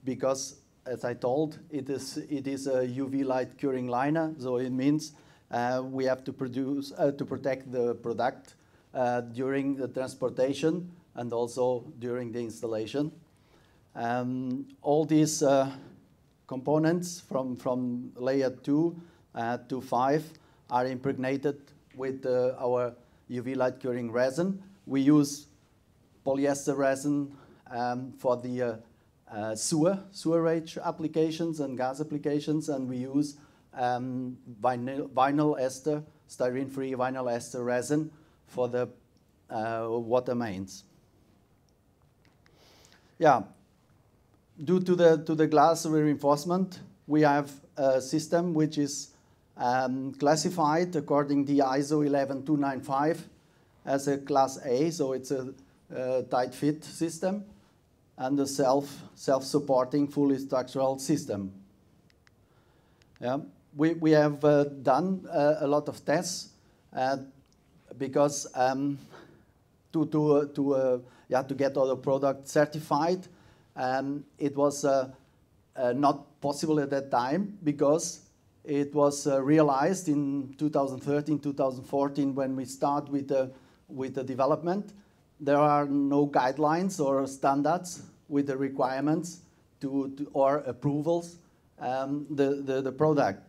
because, as I told, it is a UV light curing liner. So it means we have to protect the product during the transportation and also during the installation. All these components from layer 2 to 5 are impregnated with our UV light curing resin. We use polyester resin for the sewerage applications and gas applications, and we use vinyl ester, styrene-free vinyl ester resin for the water mains. Yeah, due to the glass reinforcement, we have a system which is classified according to the ISO 11295 as a class A, so it's a tight fit system and a self-supporting fully structural system. Yeah. We have done a lot of tests because to get all the product certified, it was not possible at that time because it was realized in 2013, 2014 when we start with the development. There are no guidelines or standards with the requirements or approvals the product.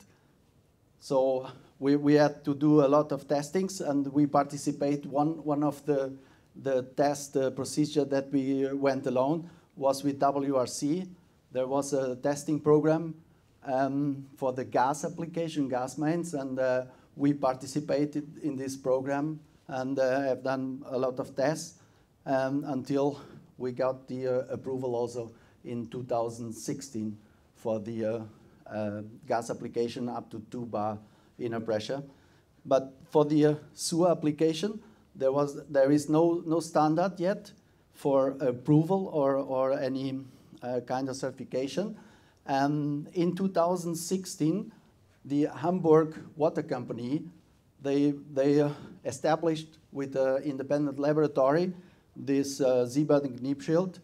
So we had to do a lot of testings, and we participate. One of the test procedure that we went alone was with WRC. There was a testing program for the gas application, gas mains, and we participated in this program and have done a lot of tests until we got the approval also in 2016 for the gas application up to 2 bar inner pressure. But for the sewer application, there is no standard yet for approval or any kind of certification. In 2016, the Hamburg Water Company, they established with an independent laboratory this Siebert Kniepschild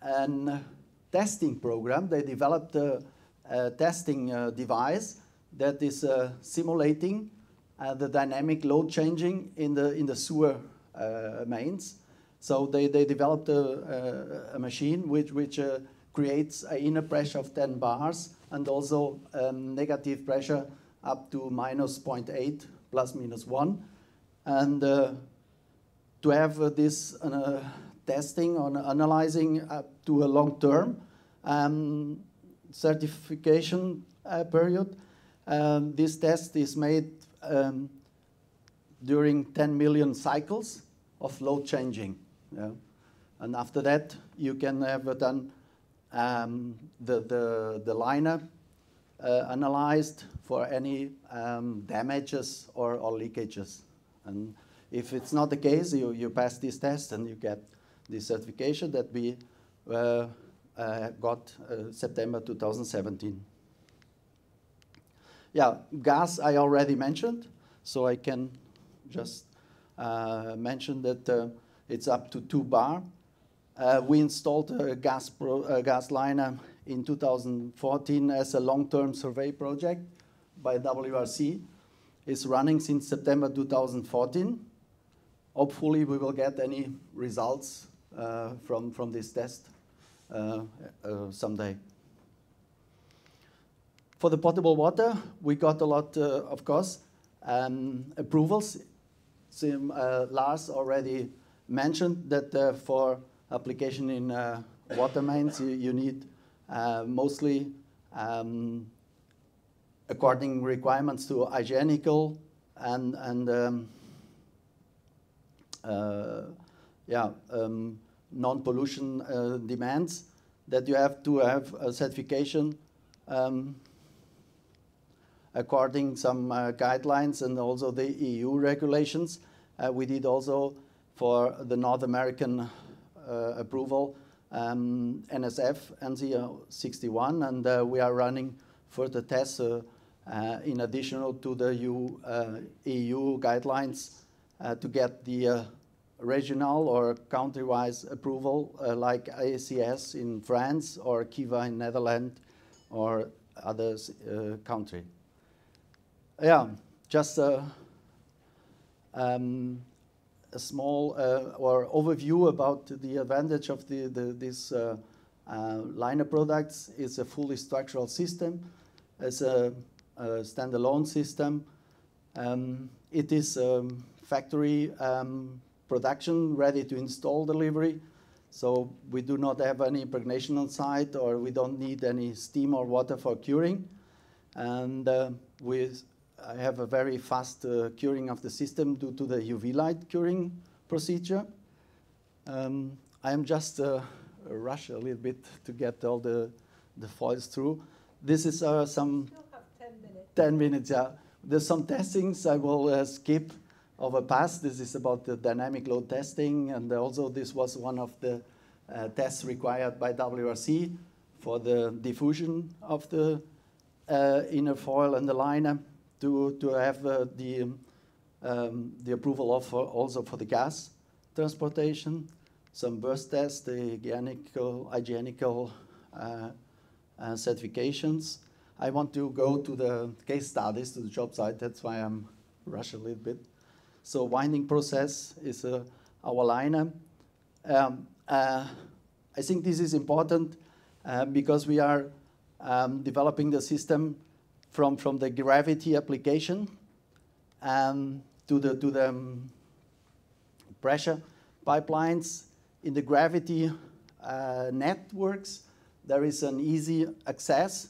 and testing program. They developed a testing device that is simulating the dynamic load changing in the sewer mains. So they developed a machine which creates an inner pressure of 10 bars and also negative pressure up to minus 0.8 plus minus 1. And to have this testing on analyzing up to a long-term certification period, this test is made during 10 million cycles of load changing. Yeah. And after that, you can have done the liner analyzed for any damages or leakages. And if it's not the case, you pass this test and you get the certification that we got September 2017. Yeah, gas I already mentioned, so I can just mention that It's up to 2 bar. We installed a gas liner in 2014 as a long-term survey project by WRC. It's running since September 2014. Hopefully we will get any results from this test someday. For the potable water, we got a lot, of course, approvals. Lars already mentioned that for application in water mains, you need mostly according requirements to hygienical and non-pollution demands, that you have to have a certification according some guidelines and also the EU regulations. We did also for the North American approval NSF NC 61, and we are running further tests in addition to the EU guidelines to get the regional or country-wise approval like ACS in France or Kiva in Netherlands or others country. Yeah, just a small or overview about the advantage of this liner products. It's a fully structural system. It's a standalone system. It is factory production, ready to install delivery. So we do not have any impregnation on site, or we don't need any steam or water for curing. And I have a very fast curing of the system due to the UV light curing procedure. I am just rush a little bit to get all the foils through. This is some... You'll have 10 minutes. 10 minutes, yeah. There's some testings I will skip over past. This is about the dynamic load testing, and also this was one of the tests required by WRC for the diffusion of the inner foil and the liner to have the approval of also for the gas transportation. Some burst tests, the hygienical certifications. I want to go to the case studies, to the job site. That's why I'm rushing a little bit. So winding process is our liner. I think this is important because we are developing the system from the gravity application to the pressure pipelines. In the gravity networks, there is an easy access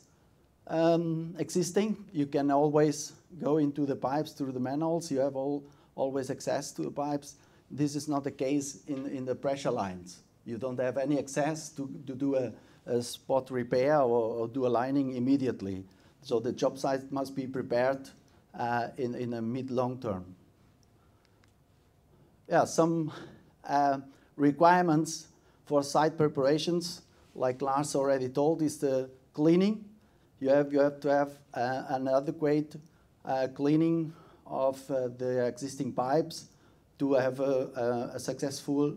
existing. You can always go into the pipes through the manholes. You have always access to the pipes. This is not the case in the pressure lines. You don't have any access to do a spot repair or do a lining immediately. So the job site must be prepared in a mid-long term. Yeah, some requirements for site preparations, like Lars already told, is the cleaning. You have to have an adequate cleaning of the existing pipes to have a successful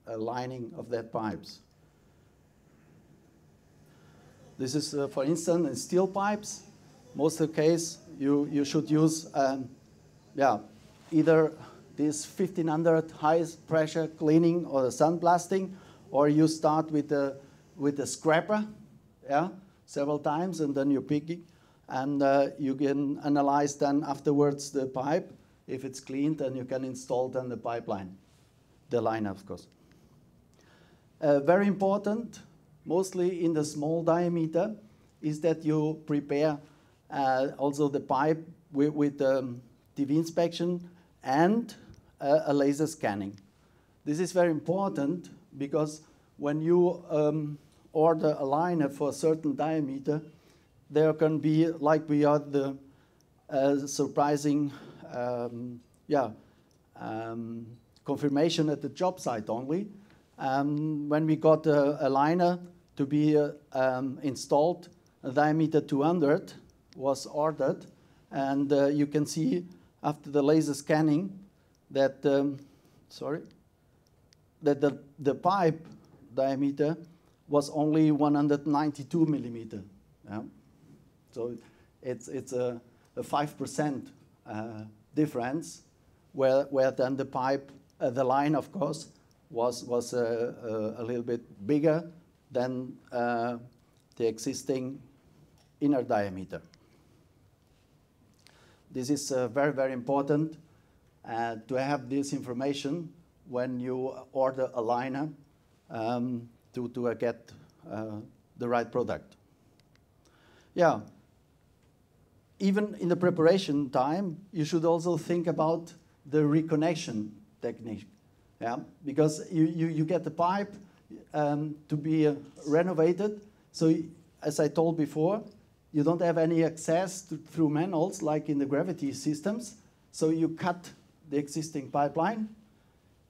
lining of that pipes. This is, for instance, in steel pipes. Most of the case, you should use either this 1500 high pressure cleaning or the sandblasting, or you start with the scraper, several times, and then you pick it, and you can analyze then afterwards the pipe. If it's cleaned, then you can install then the pipeline, the liner, of course. Very important, mostly in the small diameter, is that you prepare also the pipe with TV inspection and a laser scanning. This is very important because when you order a liner for a certain diameter, there can be, like we are the surprising confirmation at the job site only. When we got a liner to be installed, a diameter 200 was ordered, and you can see after the laser scanning that, that the pipe diameter was only 192 millimeter. Yeah? So it's a 5% difference, where then the pipe, the line, of course, was a little bit bigger than the existing inner diameter. This is very, very important to have this information when you order a liner to get the right product. Yeah. Even in the preparation time, you should also think about the reconnection technique. Yeah, because you get the pipe to be renovated. So as I told before, you don't have any access through manholes like in the gravity systems. So you cut the existing pipeline,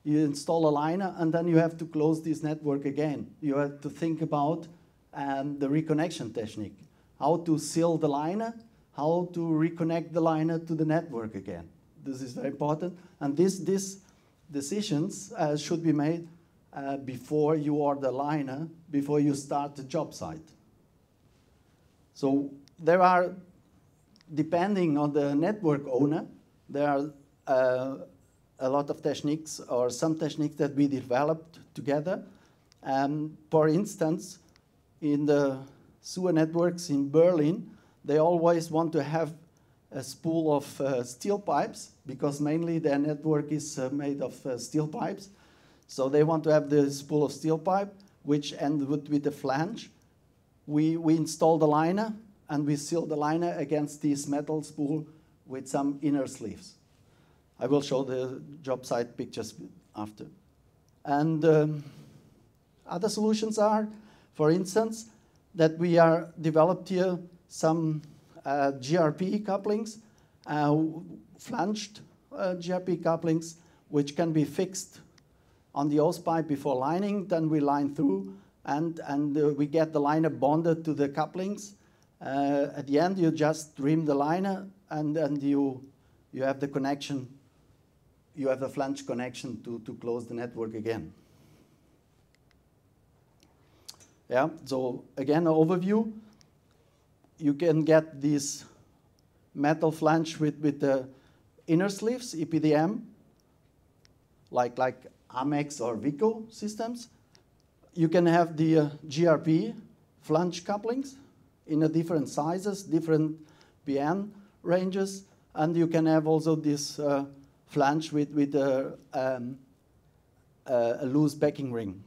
you install a liner, and then you have to close this network again. You have to think about the reconnection technique, how to seal the liner, how to reconnect the liner to the network again. This is very important. And these decisions should be made before you order a liner, before you start the job site. So there are, depending on the network owner, there are a lot of techniques or some techniques that we developed together. For instance, in the sewer networks in Berlin, they always want to have a spool of steel pipes, because mainly their network is made of steel pipes. So they want to have the spool of steel pipe, which ends with a flange. We install the liner, and we seal the liner against this metal spool with some inner sleeves. I will show the job site pictures after. And other solutions are, for instance, that we are developed here some GRP couplings, flanged GRP couplings, which can be fixed on the hose pipe before lining. Then we line through, and we get the liner bonded to the couplings. At the end, you just trim the liner, and you have the connection. You have the flange connection to close the network again. Yeah. So again, an overview. You can get this metal flange with the inner sleeves, EPDM, like Amex or Vico systems. You can have the GRP flange couplings in a different sizes, different PN ranges, and you can have also this flange with a loose backing ring.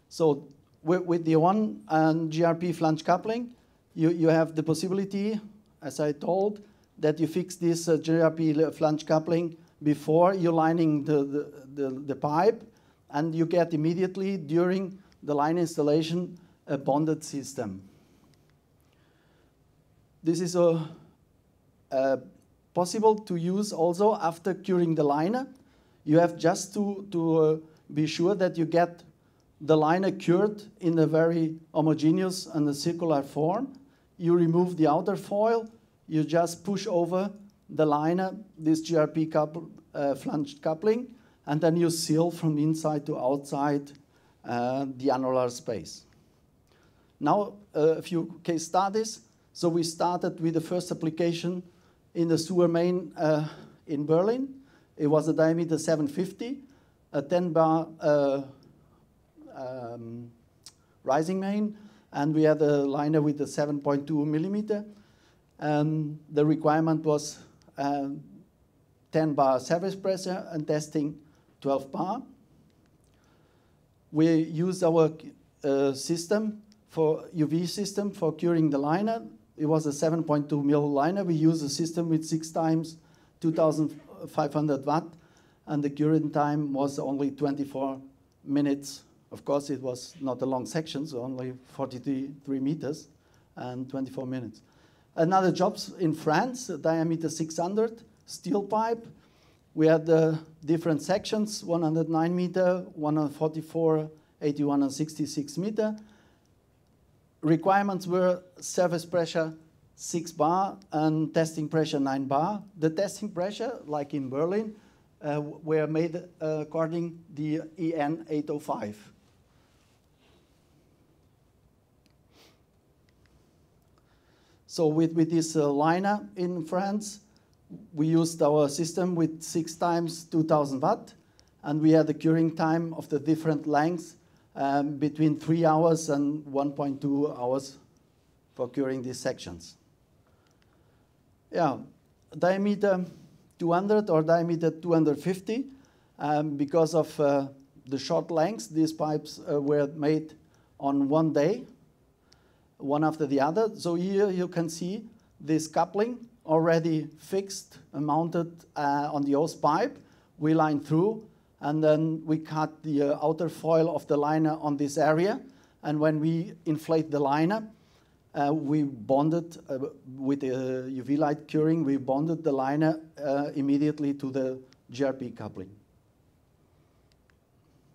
So with the one GRP flange coupling, you have the possibility, as I told, that you fix this GRP flange coupling before you're lining the pipe, and you get immediately during the line installation a bonded system. This is possible to use also after curing the liner. You have just to be sure that you get the liner cured in a very homogeneous and a circular form. You remove the outer foil, you just push over the liner, this GRP flanged coupling, and then you seal from inside to outside the annular space. Now, a few case studies. So we started with the first application in the sewer main in Berlin. It was a diameter 750, a 10-bar rising main, and we had a liner with a 7.2 millimeter. The requirement was 10-bar surface pressure and testing 12 bar. We used our system for UV system for curing the liner. It was a 7.2 mil liner. We used a system with 6 times 2,500 watt, and the curing time was only 24 minutes. Of course, it was not a long section, so only 43 meters and 24 minutes. Another job in France, diameter 600, steel pipe. We had different sections, 109 meter, 144, 81, and 66 meter. Requirements were surface pressure 6 bar and testing pressure 9 bar. The testing pressure, like in Berlin, were made according the EN 805. So with this liner in France, we used our system with 6 times 2000 watt, and we had a curing time of the different lengths between 3 hours and 1.2 hours for curing these sections. Yeah, diameter 200 or diameter 250, because of the short lengths, these pipes were made on one day, one after the other. So here you can see this coupling already fixed and mounted on the hose pipe. We line through, and then we cut the outer foil of the liner on this area. And when we inflate the liner, we bonded with UV light curing, we bonded the liner immediately to the GRP coupling.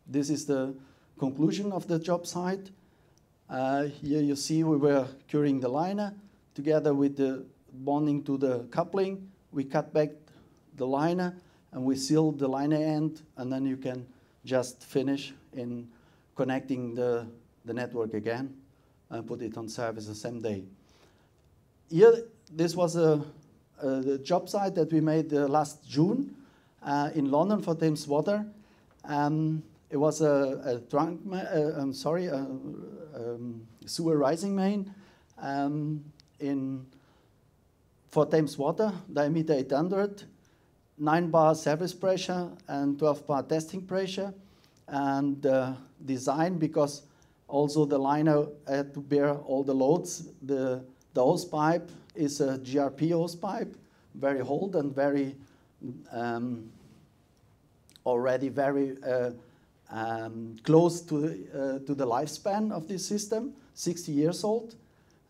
This is the conclusion of the job site. Here you see we were curing the liner together with the bonding to the coupling. We cut back the liner and we sealed the liner end, and then you can just finish in connecting the network again and put it on service the same day. Here, this was the job site that we made last June in London for Thames Water. It was a sewer rising main for Thames Water, diameter 800, 9 bar service pressure and 12 bar testing pressure, and design because also the liner had to bear all the loads. The hose pipe is a GRP hose pipe, very old and very already very close to the lifespan of this system, 60 years old.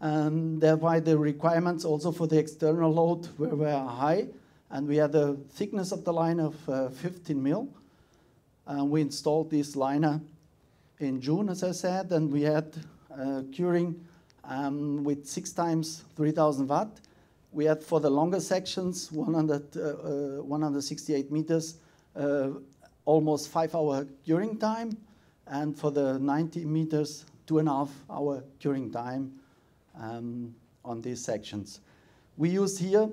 And thereby the requirements also for the external load were high. And we had a thickness of the liner of 15 mil. And we installed this liner in June, as I said, and we had curing with 6 times 3000 watt. We had for the longer sections, 168 meters, almost 5-hour curing time, and for the 90 meters, 2.5-hour curing time on these sections. We used here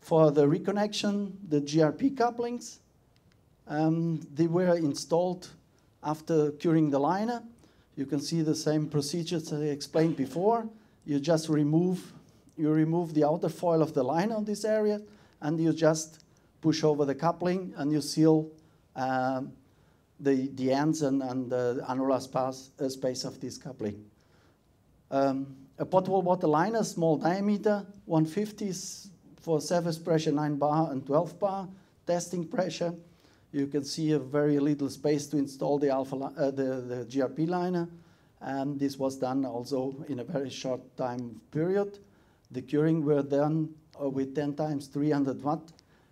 for the reconnection the GRP couplings. They were installed after curing the liner. You can see the same procedures I explained before. You just remove the outer foil of the liner on this area, and you just push over the coupling, and you seal the ends and the annular space of this coupling. A potable water liner, small diameter, 150 for surface pressure 9 bar and 12 bar, testing pressure. You can see a very little space to install the GRP liner, and this was done also in a very short time period. The curing were done with 10 times 300 watt,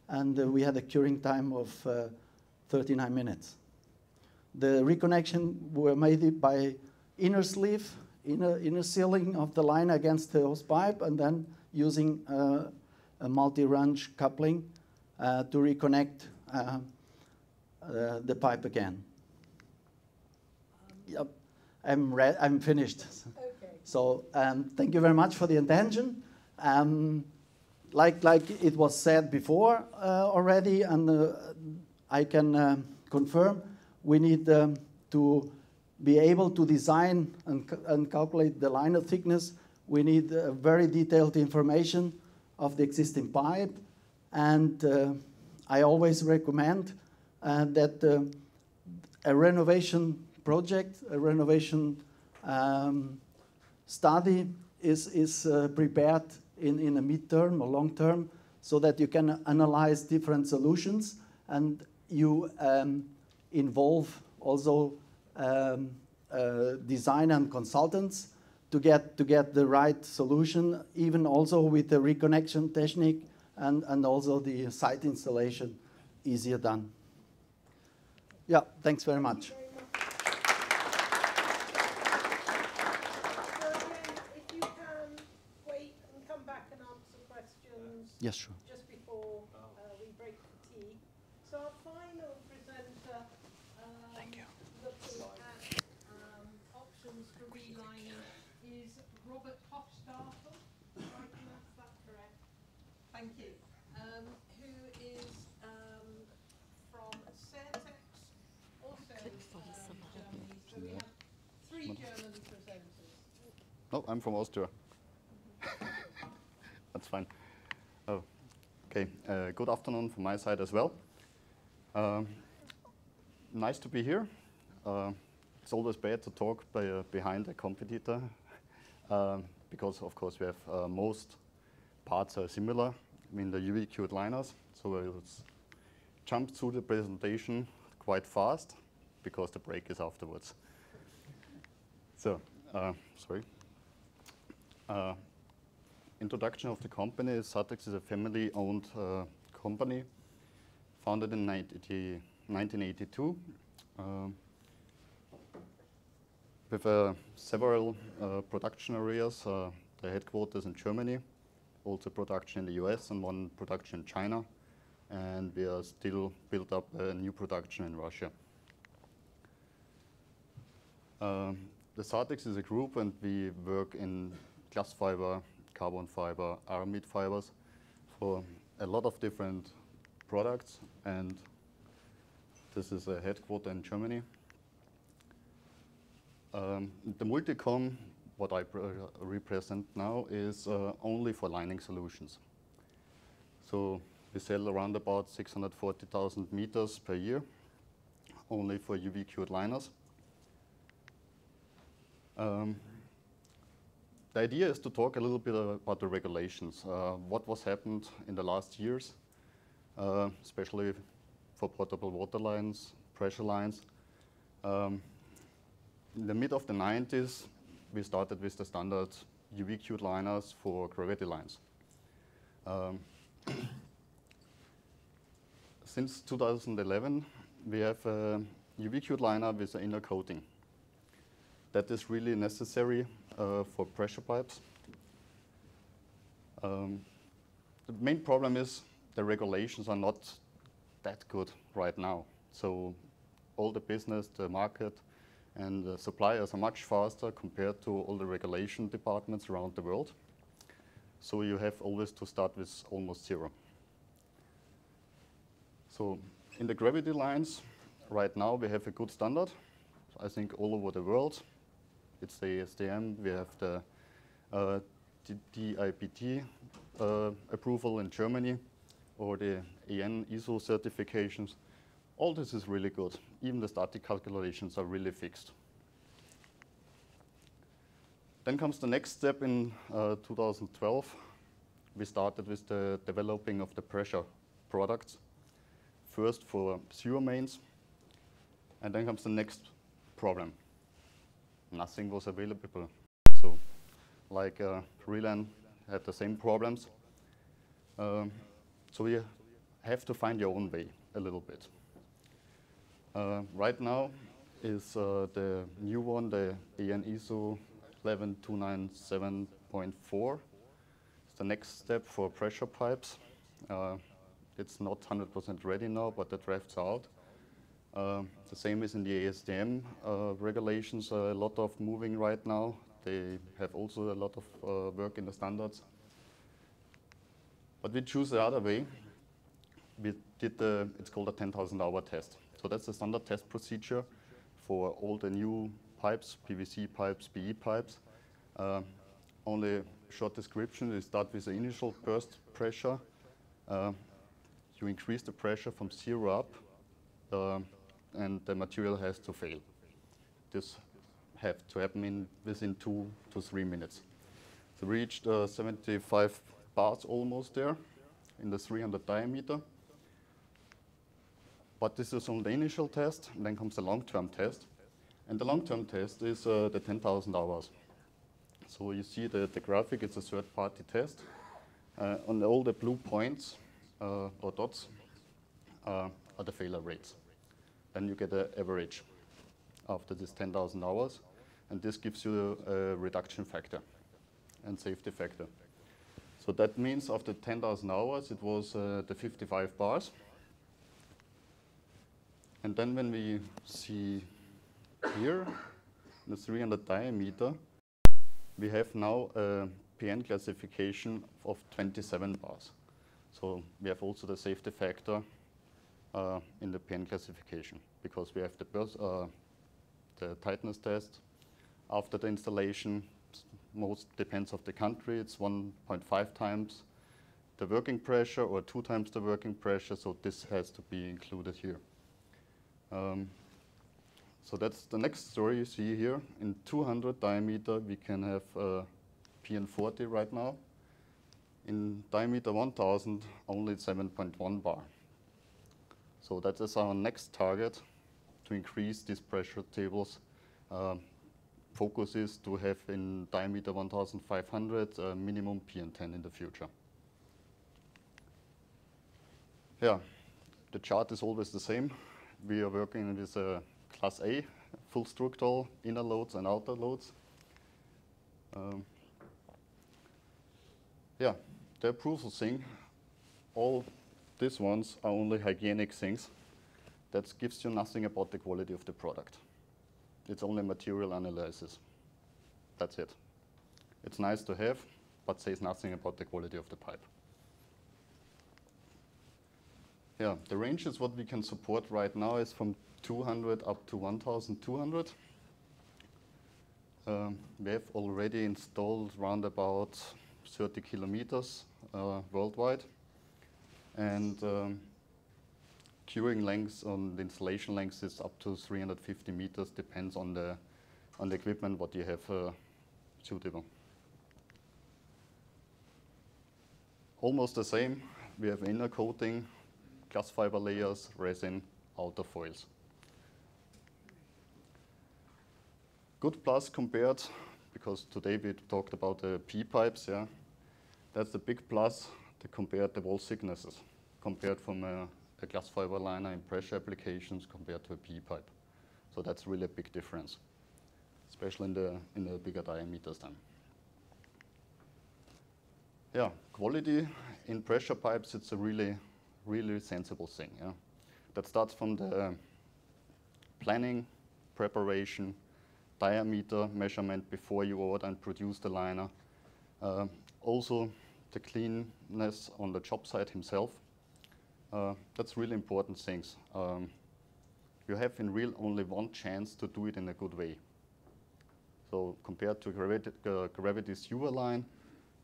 and we had a curing time of 39 minutes. The reconnection were made by inner sleeve, inner sealing of the line against the hose pipe, and then using a multi-range coupling to reconnect the pipe again. Yep, I'm finished. Okay. So thank you very much for the attention. Like it was said before already, and I can confirm, we need to be able to design and calculate the liner thickness. We need very detailed information of the existing pipe, and I always recommend that a renovation project, a renovation study is prepared in a mid-term or long-term, so that you can analyze different solutions, and you involve also design and consultants to get the right solution, even also with the reconnection technique and also the site installation easier done. Yeah, thanks very much. If you can wait and come back and answer questions Yes, sure. just before we break for tea. So our final presenter Thank you. looking at options for relining is Robert Hofstadter. Right, pronounce that correct? Thank you. Who is from Certex, also Germany. So we have 3 German presenters. No, I'm from Austria. That's fine. Oh, okay. Good afternoon from my side as well. Nice to be here. It's always bad to talk behind a competitor because, of course, we have most parts are similar in the UV cured liners. So we'll jump through the presentation quite fast because the break is afterwards. So, sorry. Introduction of the company. Certex is a family-owned company founded in 1982 with several production areas. The headquarters in Germany, also production in the US and one production in China, and we are still built up a new production in Russia. The Certex is a group and we work in glass fiber, carbon fiber, aramid fibers for a lot of different products, and this is a headquarter in Germany. The Multicom, what I represent now, is only for lining solutions. So we sell around about 640,000 meters per year, only for UV cured liners. The idea is to talk a little bit about the regulations, what was happened in the last years, especially for potable water lines, pressure lines. In the mid of the 90s, we started with the standard UV cured liners for gravity lines. Since 2011, we have a UV cured liner with an inner coating. That is really necessary for pressure pipes. The main problem is the regulations are not that good right now. So all the business, the market, and the suppliers are much faster compared to all the regulation departments around the world. So you have always to start with almost zero. So in the gravity lines, right now we have a good standard, I think all over the world. It's the ASTM, we have the DIPT approval in Germany, or the EN ISO certifications. All this is really good. Even the static calculations are really fixed. Then comes the next step in 2012. We started with the developing of the pressure products. First for sewer mains, and then comes the next problem. Nothing was available. So, like Relan had the same problems. So you have to find your own way a little bit. Right now is the new one, the EN ISO 11297.4. It's the next step for pressure pipes. It's not 100% ready now, but the draft's out. The same is in the ASTM regulations, a lot of moving right now. They have also a lot of work in the standards. But we choose the other way. We did it's called a 10,000 hour test. So that's the standard test procedure for all the new pipes, PVC pipes, PE pipes. Only short description, we start with the initial burst pressure. You increase the pressure from 0 up, and the material has to fail. This has to happen within 2 to 3 minutes. So we reached 75 bars almost there in the 300 diameter. But this is on the initial test, and then comes the long-term test. And the long-term test is the 10,000 hours. So you see the graphic, it's a third-party test. On all the blue points or dots are the failure rates. Then you get an average after this 10,000 hours, and this gives you a reduction factor and safety factor. So that means after 10,000 hours, it was the 55 bars. And then when we see here, the 300 diameter, we have now a PN classification of 27 bars. So we have also the safety factor in the PN classification, because we have the tightness test. After the installation, most depends of the country, it's 1.5 times the working pressure or 2 times the working pressure, so this has to be included here. So that's the next story you see here. In 200 diameter, we can have PN40 right now. In diameter 1000, only 7.1 bar. So that is our next target, to increase these pressure tables. Focus is to have in diameter 1500 minimum PN10 in the future. Yeah, the chart is always the same. We are working with Class A, full structural inner loads and outer loads. Yeah, the approval thing, all these ones are only hygienic things. That gives you nothing about the quality of the product. It's only material analysis. That's it. It's nice to have, but says nothing about the quality of the pipe. Yeah, the range is what we can support right now is from 200 up to 1200. We have already installed around about 30 kilometers worldwide. And curing lengths on the installation length is up to 350 meters, depends on the equipment what you have suitable. Almost the same. We have inner coating, glass fiber layers, resin, outer foils. Good plus compared, because today we talked about the P pipes, yeah. That's the big plus to compare the wall thicknesses, compared from a glass fiber liner in pressure applications compared to a P pipe. So that's really a big difference, especially in the bigger diameters then. Yeah, quality in pressure pipes, it's a really sensible thing. Yeah? That starts from the planning, preparation, diameter measurement before you order and produce the liner. Also the cleanness on the job site himself. That's really important things. You have in real only one chance to do it in a good way. So compared to gravity sewer line,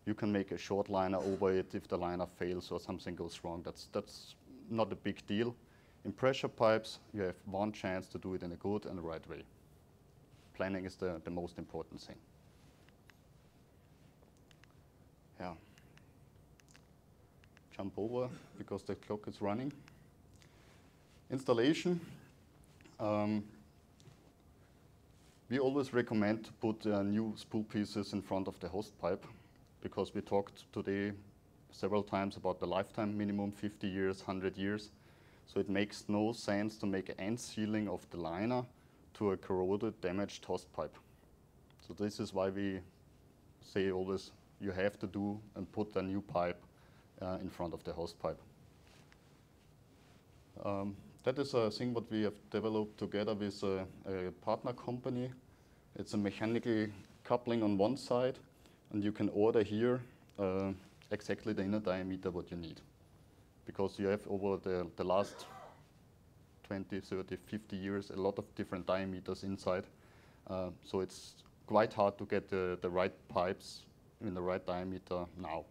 you can make a short liner over it if the liner fails or something goes wrong. That's not a big deal. In pressure pipes, you have one chance to do it in a good and the right way. Planning is the most important thing. Yeah. Jump over because the clock is running. Installation. We always recommend to put new spool pieces in front of the host pipe, because we talked today several times about the lifetime minimum, 50 years, 100 years. So it makes no sense to make an end sealing of the liner to a corroded, damaged host pipe. So this is why we say always you have to do and put a new pipe in front of the host pipe. That is a thing what we have developed together with a partner company. It's a mechanical coupling on one side, and you can order here exactly the inner diameter what you need. Because you have over the last 20, 30, 50 years, a lot of different diameters inside. So it's quite hard to get the right pipes in the right diameter now,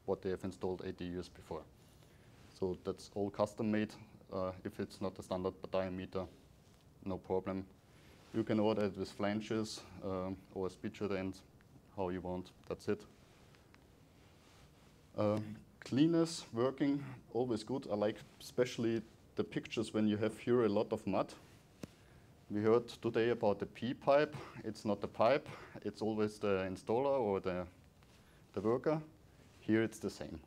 what they have installed 80 years before. So that's all custom made. If it's not a standard diameter, no problem. You can order it with flanges or a spitted end, how you want, that's it. Cleanness, working, always good. I like especially the pictures when you have here a lot of mud. We heard today about the P pipe. It's not the pipe, it's always the installer or the worker. Here it's the same.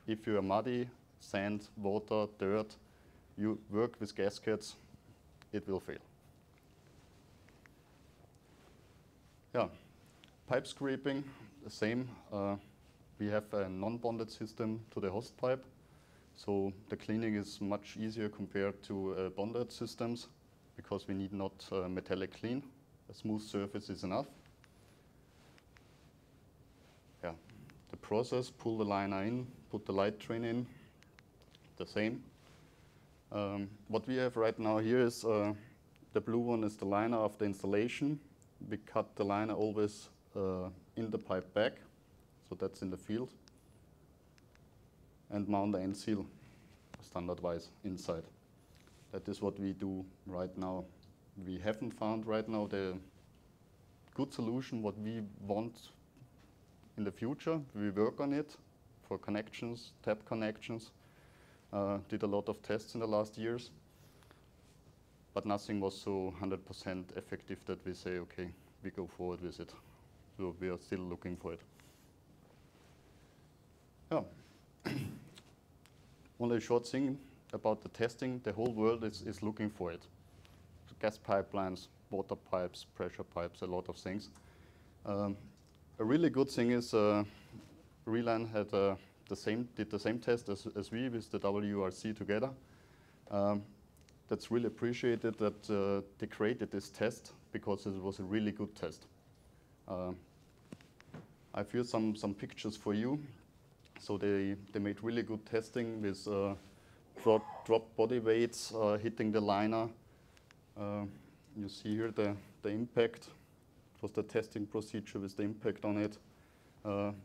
If you are muddy, sand, water, dirt, you work with gaskets, it will fail. Yeah, pipe scraping, the same. We have a non-bonded system to the host pipe. So the cleaning is much easier compared to bonded systems because we need not metallic clean. A smooth surface is enough. Yeah, the process, pull the liner in, put the light train in, the same. What we have right now here is the blue one is the liner of the installation. We cut the liner always in the pipe back, so that's in the field. And mount the end seal standard-wise inside. That is what we do right now. We haven't found right now the good solution what we want in the future. We work on it for connections, tap connections. Did a lot of tests in the last years, but nothing was so 100% effective that we say, okay, we go forward with it. So we are still looking for it. Yeah. Only a short thing about the testing, the whole world is looking for it. Gas pipelines, water pipes, pressure pipes, a lot of things. A really good thing is Relan had did the same test as we with the WRC together. That's really appreciated that they created this test because it was a really good test. I've here some pictures for you. So they made really good testing with drop body weights hitting the liner. You see here the impact. It was the testing procedure with the impact on it.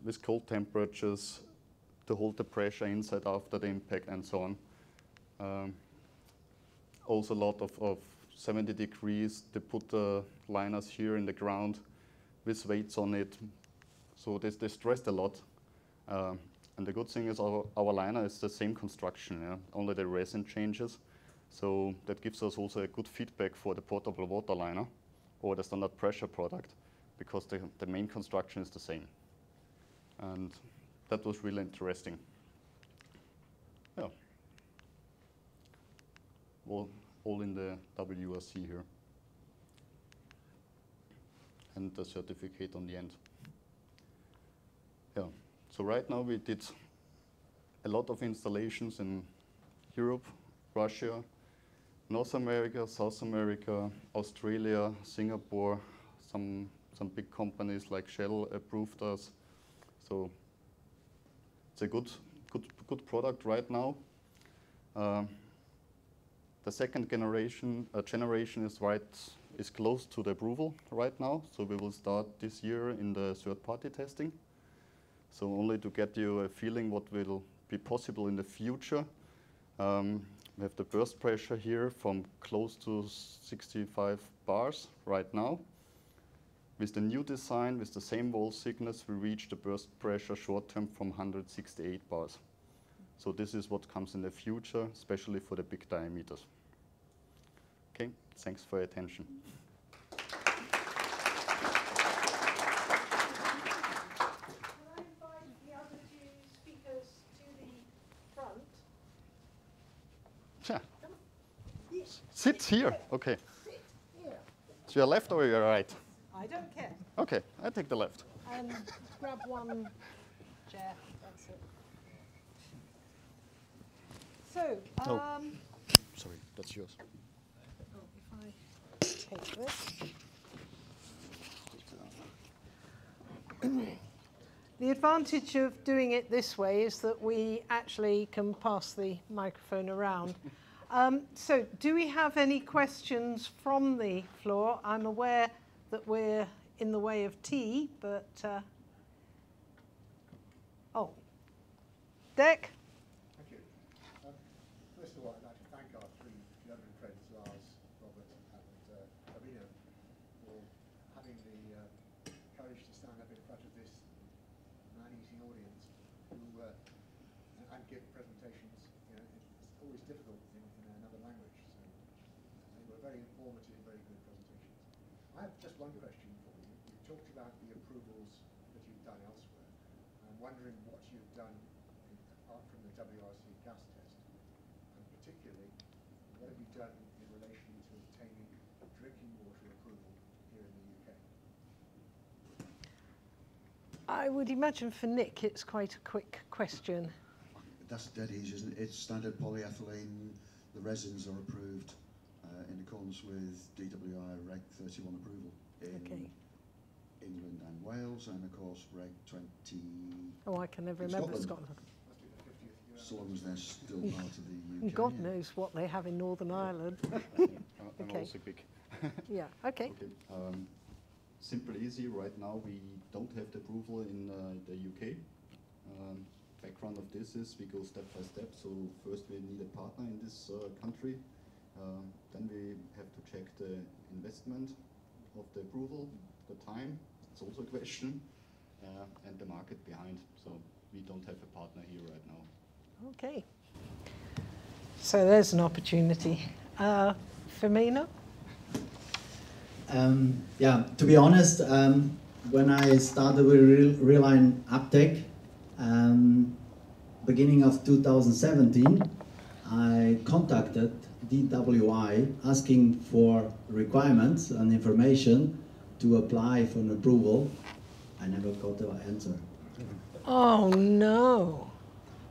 With cold temperatures to hold the pressure inside after the impact and so on. Also a lot of 70 degrees. They put the liners here in the ground with weights on it. So they stressed a lot. And the good thing is our liner is the same construction, yeah? Only the resin changes. So that gives us also a good feedback for the portable water liner or the standard pressure product because the main construction is the same. And that was really interesting. Yeah. All in the WRC here. And the certificate on the end. Yeah. So right now we did a lot of installations in Europe, Russia, North America, South America, Australia, Singapore. Some big companies like Shell approved us. So it's a good product right now. The second generation is close to the approval right now. So we will start this year in the third-party testing. So only to get you a feeling what will be possible in the future. We have the burst pressure here from close to 65 bars right now. With the new design, with the same wall thickness, we reach the burst pressure short-term from 168 bars. So this is what comes in the future, especially for the big diameters. Okay, thanks for your attention. Sit here. Okay. Sit here. To your left or your right? I don't care. Okay, I take the left. And grab one chair. That's it. So, Sorry, that's yours. if I take this. The advantage of doing it this way is that we actually can pass the microphone around. So do we have any questions from the floor? I'm aware that we're in the way of tea, but... oh. Dick? Thank you. First of all, I'd like to thank our three German friends, Lars, Robert and Sabine, for having the courage to stand up in front of this man-eating audience and give presentations. You know, it's always difficult in another language, so they were very informative, very good presentations. I have just one question for you. You talked about the approvals that you've done elsewhere. I'm wondering what you've done apart from the WRC gas test, and particularly what have you done in relation to obtaining drinking water approval here in the UK? I would imagine for Nick it's quite a quick question. that's dead easy, isn't it? It's standard polyethylene. The resins are approved in accordance with DWI Reg 31 approval in England and Wales, and of course Reg 20. Oh, I can never remember Scotland. So long as they're still part of the UK. God knows what they have in Northern Ireland. I'm also quick. Yeah, okay. Simple, easy. Right now we don't have the approval in the UK. Background of this is we go step by step. So first we need a partner in this country. Then we have to check the investment of the approval, the time, it's also a question, and the market behind. So we don't have a partner here right now. Okay. So there's an opportunity. Firmino? Yeah, to be honest, when I started with Reline Uptake, beginning of 2017, I contacted DWI asking for requirements and information to apply for an approval. I never got an answer. Oh no.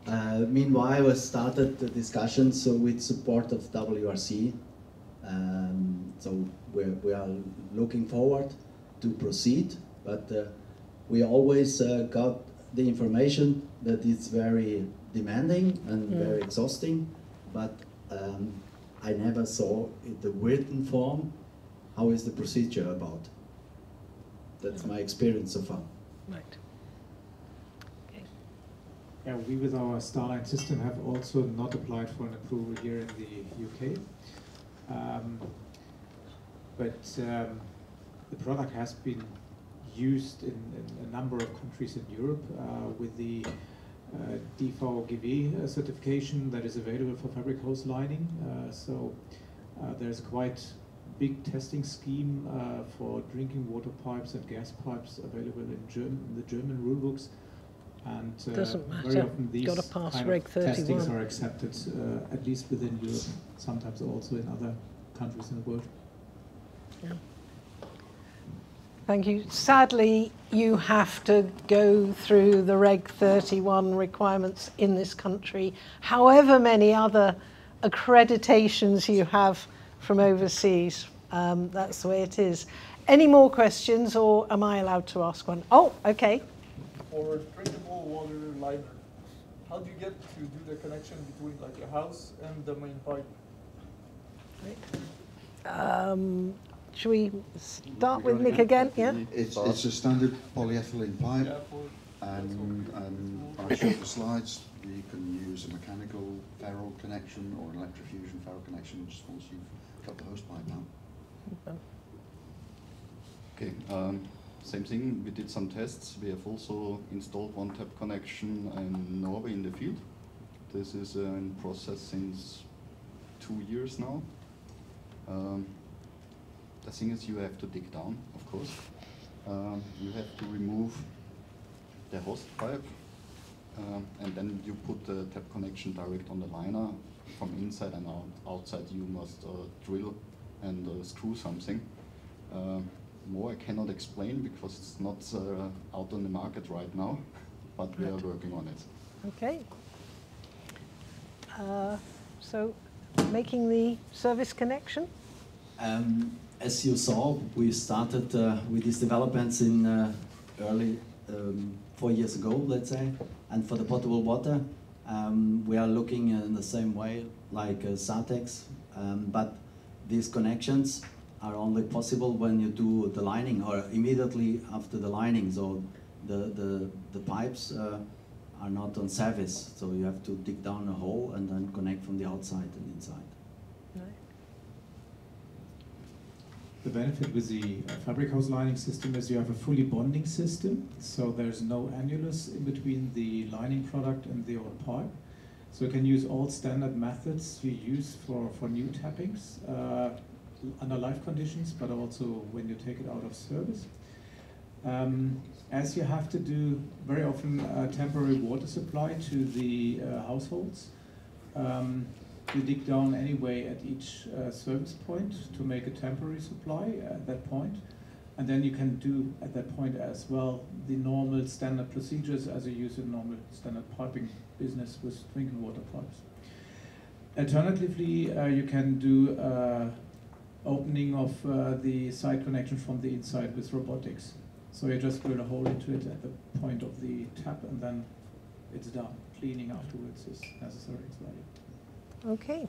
Meanwhile, I started the discussions with support of WRC. So we are looking forward to proceed, but we always got the information that it's very demanding and very exhausting, but I never saw in the written form how is the procedure about. That's my experience so far. Right. Yeah, we with our Starline system have also not applied for an approval here in the UK. But the product has been used in a number of countries in Europe with the DVGV certification that is available for fabric hose lining. So there's quite big testing scheme for drinking water pipes and gas pipes available in the German rule books. And doesn't matter. very often these Got to pass kind Reg of 31. testings are accepted, at least within Europe, sometimes also in other countries in the world. Yeah. Thank you. Sadly, you have to go through the Reg 31 requirements in this country, however many other accreditations you have from overseas. That's the way it is. Any more questions, or am I allowed to ask one? Oh, okay. For drinkable water liner, how do you get to do the connection between like a house and the main pipe? Should we start with Nick again? Yeah. It's a standard polyethylene pipe, and I showed the slides. You can use a mechanical ferrule connection or an electrofusion ferrule connection just once you've got the hose pipe out. Okay, same thing. We did some tests. We have also installed one tap connection in Norway in the field. This is in process since 2 years now. The thing is, you have to dig down, of course. You have to remove the hose pipe, and then you put the tap connection direct on the liner. From inside and outside, you must drill and screw something. More I cannot explain because it's not out on the market right now, but we are working on it. Okay. So, making the service connection? As you saw, we started with these developments in early 4 years ago, let's say. And for the potable water, we are looking in the same way like Satex, but these connections are only possible when you do the lining or immediately after the lining. So the pipes are not on service, so you have to dig down a hole and then connect from the outside and inside. The benefit with the fabric hose lining system is you have a fully bonding system, so there's no annulus in between the lining product and the old pipe. So you can use all standard methods you use for new tappings under live conditions, but also when you take it out of service. As you have to do very often a temporary water supply to the households, you dig down anyway at each service point to make a temporary supply at that point. And then you can do at that point as well the normal standard procedures as you use in normal standard piping business with drinking water pipes. Alternatively, you can do opening of the side connection from the inside with robotics. So you just drill a hole into it at the point of the tap, and then it's done. Cleaning afterwards is necessary as well. Okay.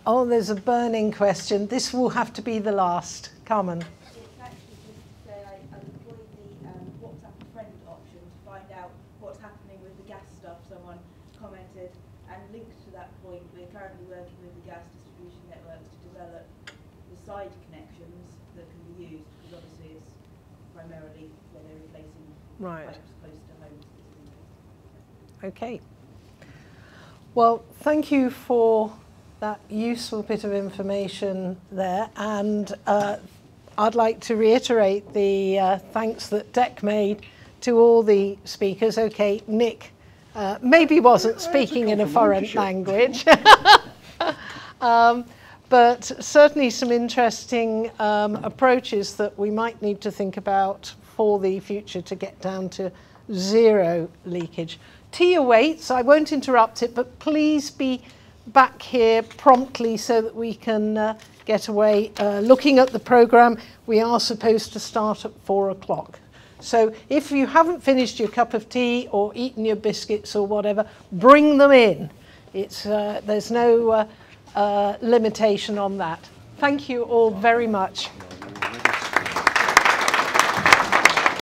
Oh, there's a burning question. This will have to be the last. Carmen. It's actually just to say I employed the WhatsApp friend option to find out what's happening with the gas stuff. Someone commented, and linked to that point, we're currently working with the gas distribution networks to develop the side connections that can be used, because obviously it's primarily where they're replacing pipes close to homes. Okay. Well, thank you for that useful bit of information there, and I'd like to reiterate the thanks that DEC made to all the speakers. Okay, Nick maybe wasn't speaking in a foreign language, but certainly some interesting approaches that we might need to think about for the future to get down to zero leakage. Tea awaits. I won't interrupt it, but please be back here promptly so that we can get away. Looking at the programme, we are supposed to start at 4 o'clock. So if you haven't finished your cup of tea or eaten your biscuits or whatever, bring them in. There's no limitation on that. Thank you all very much.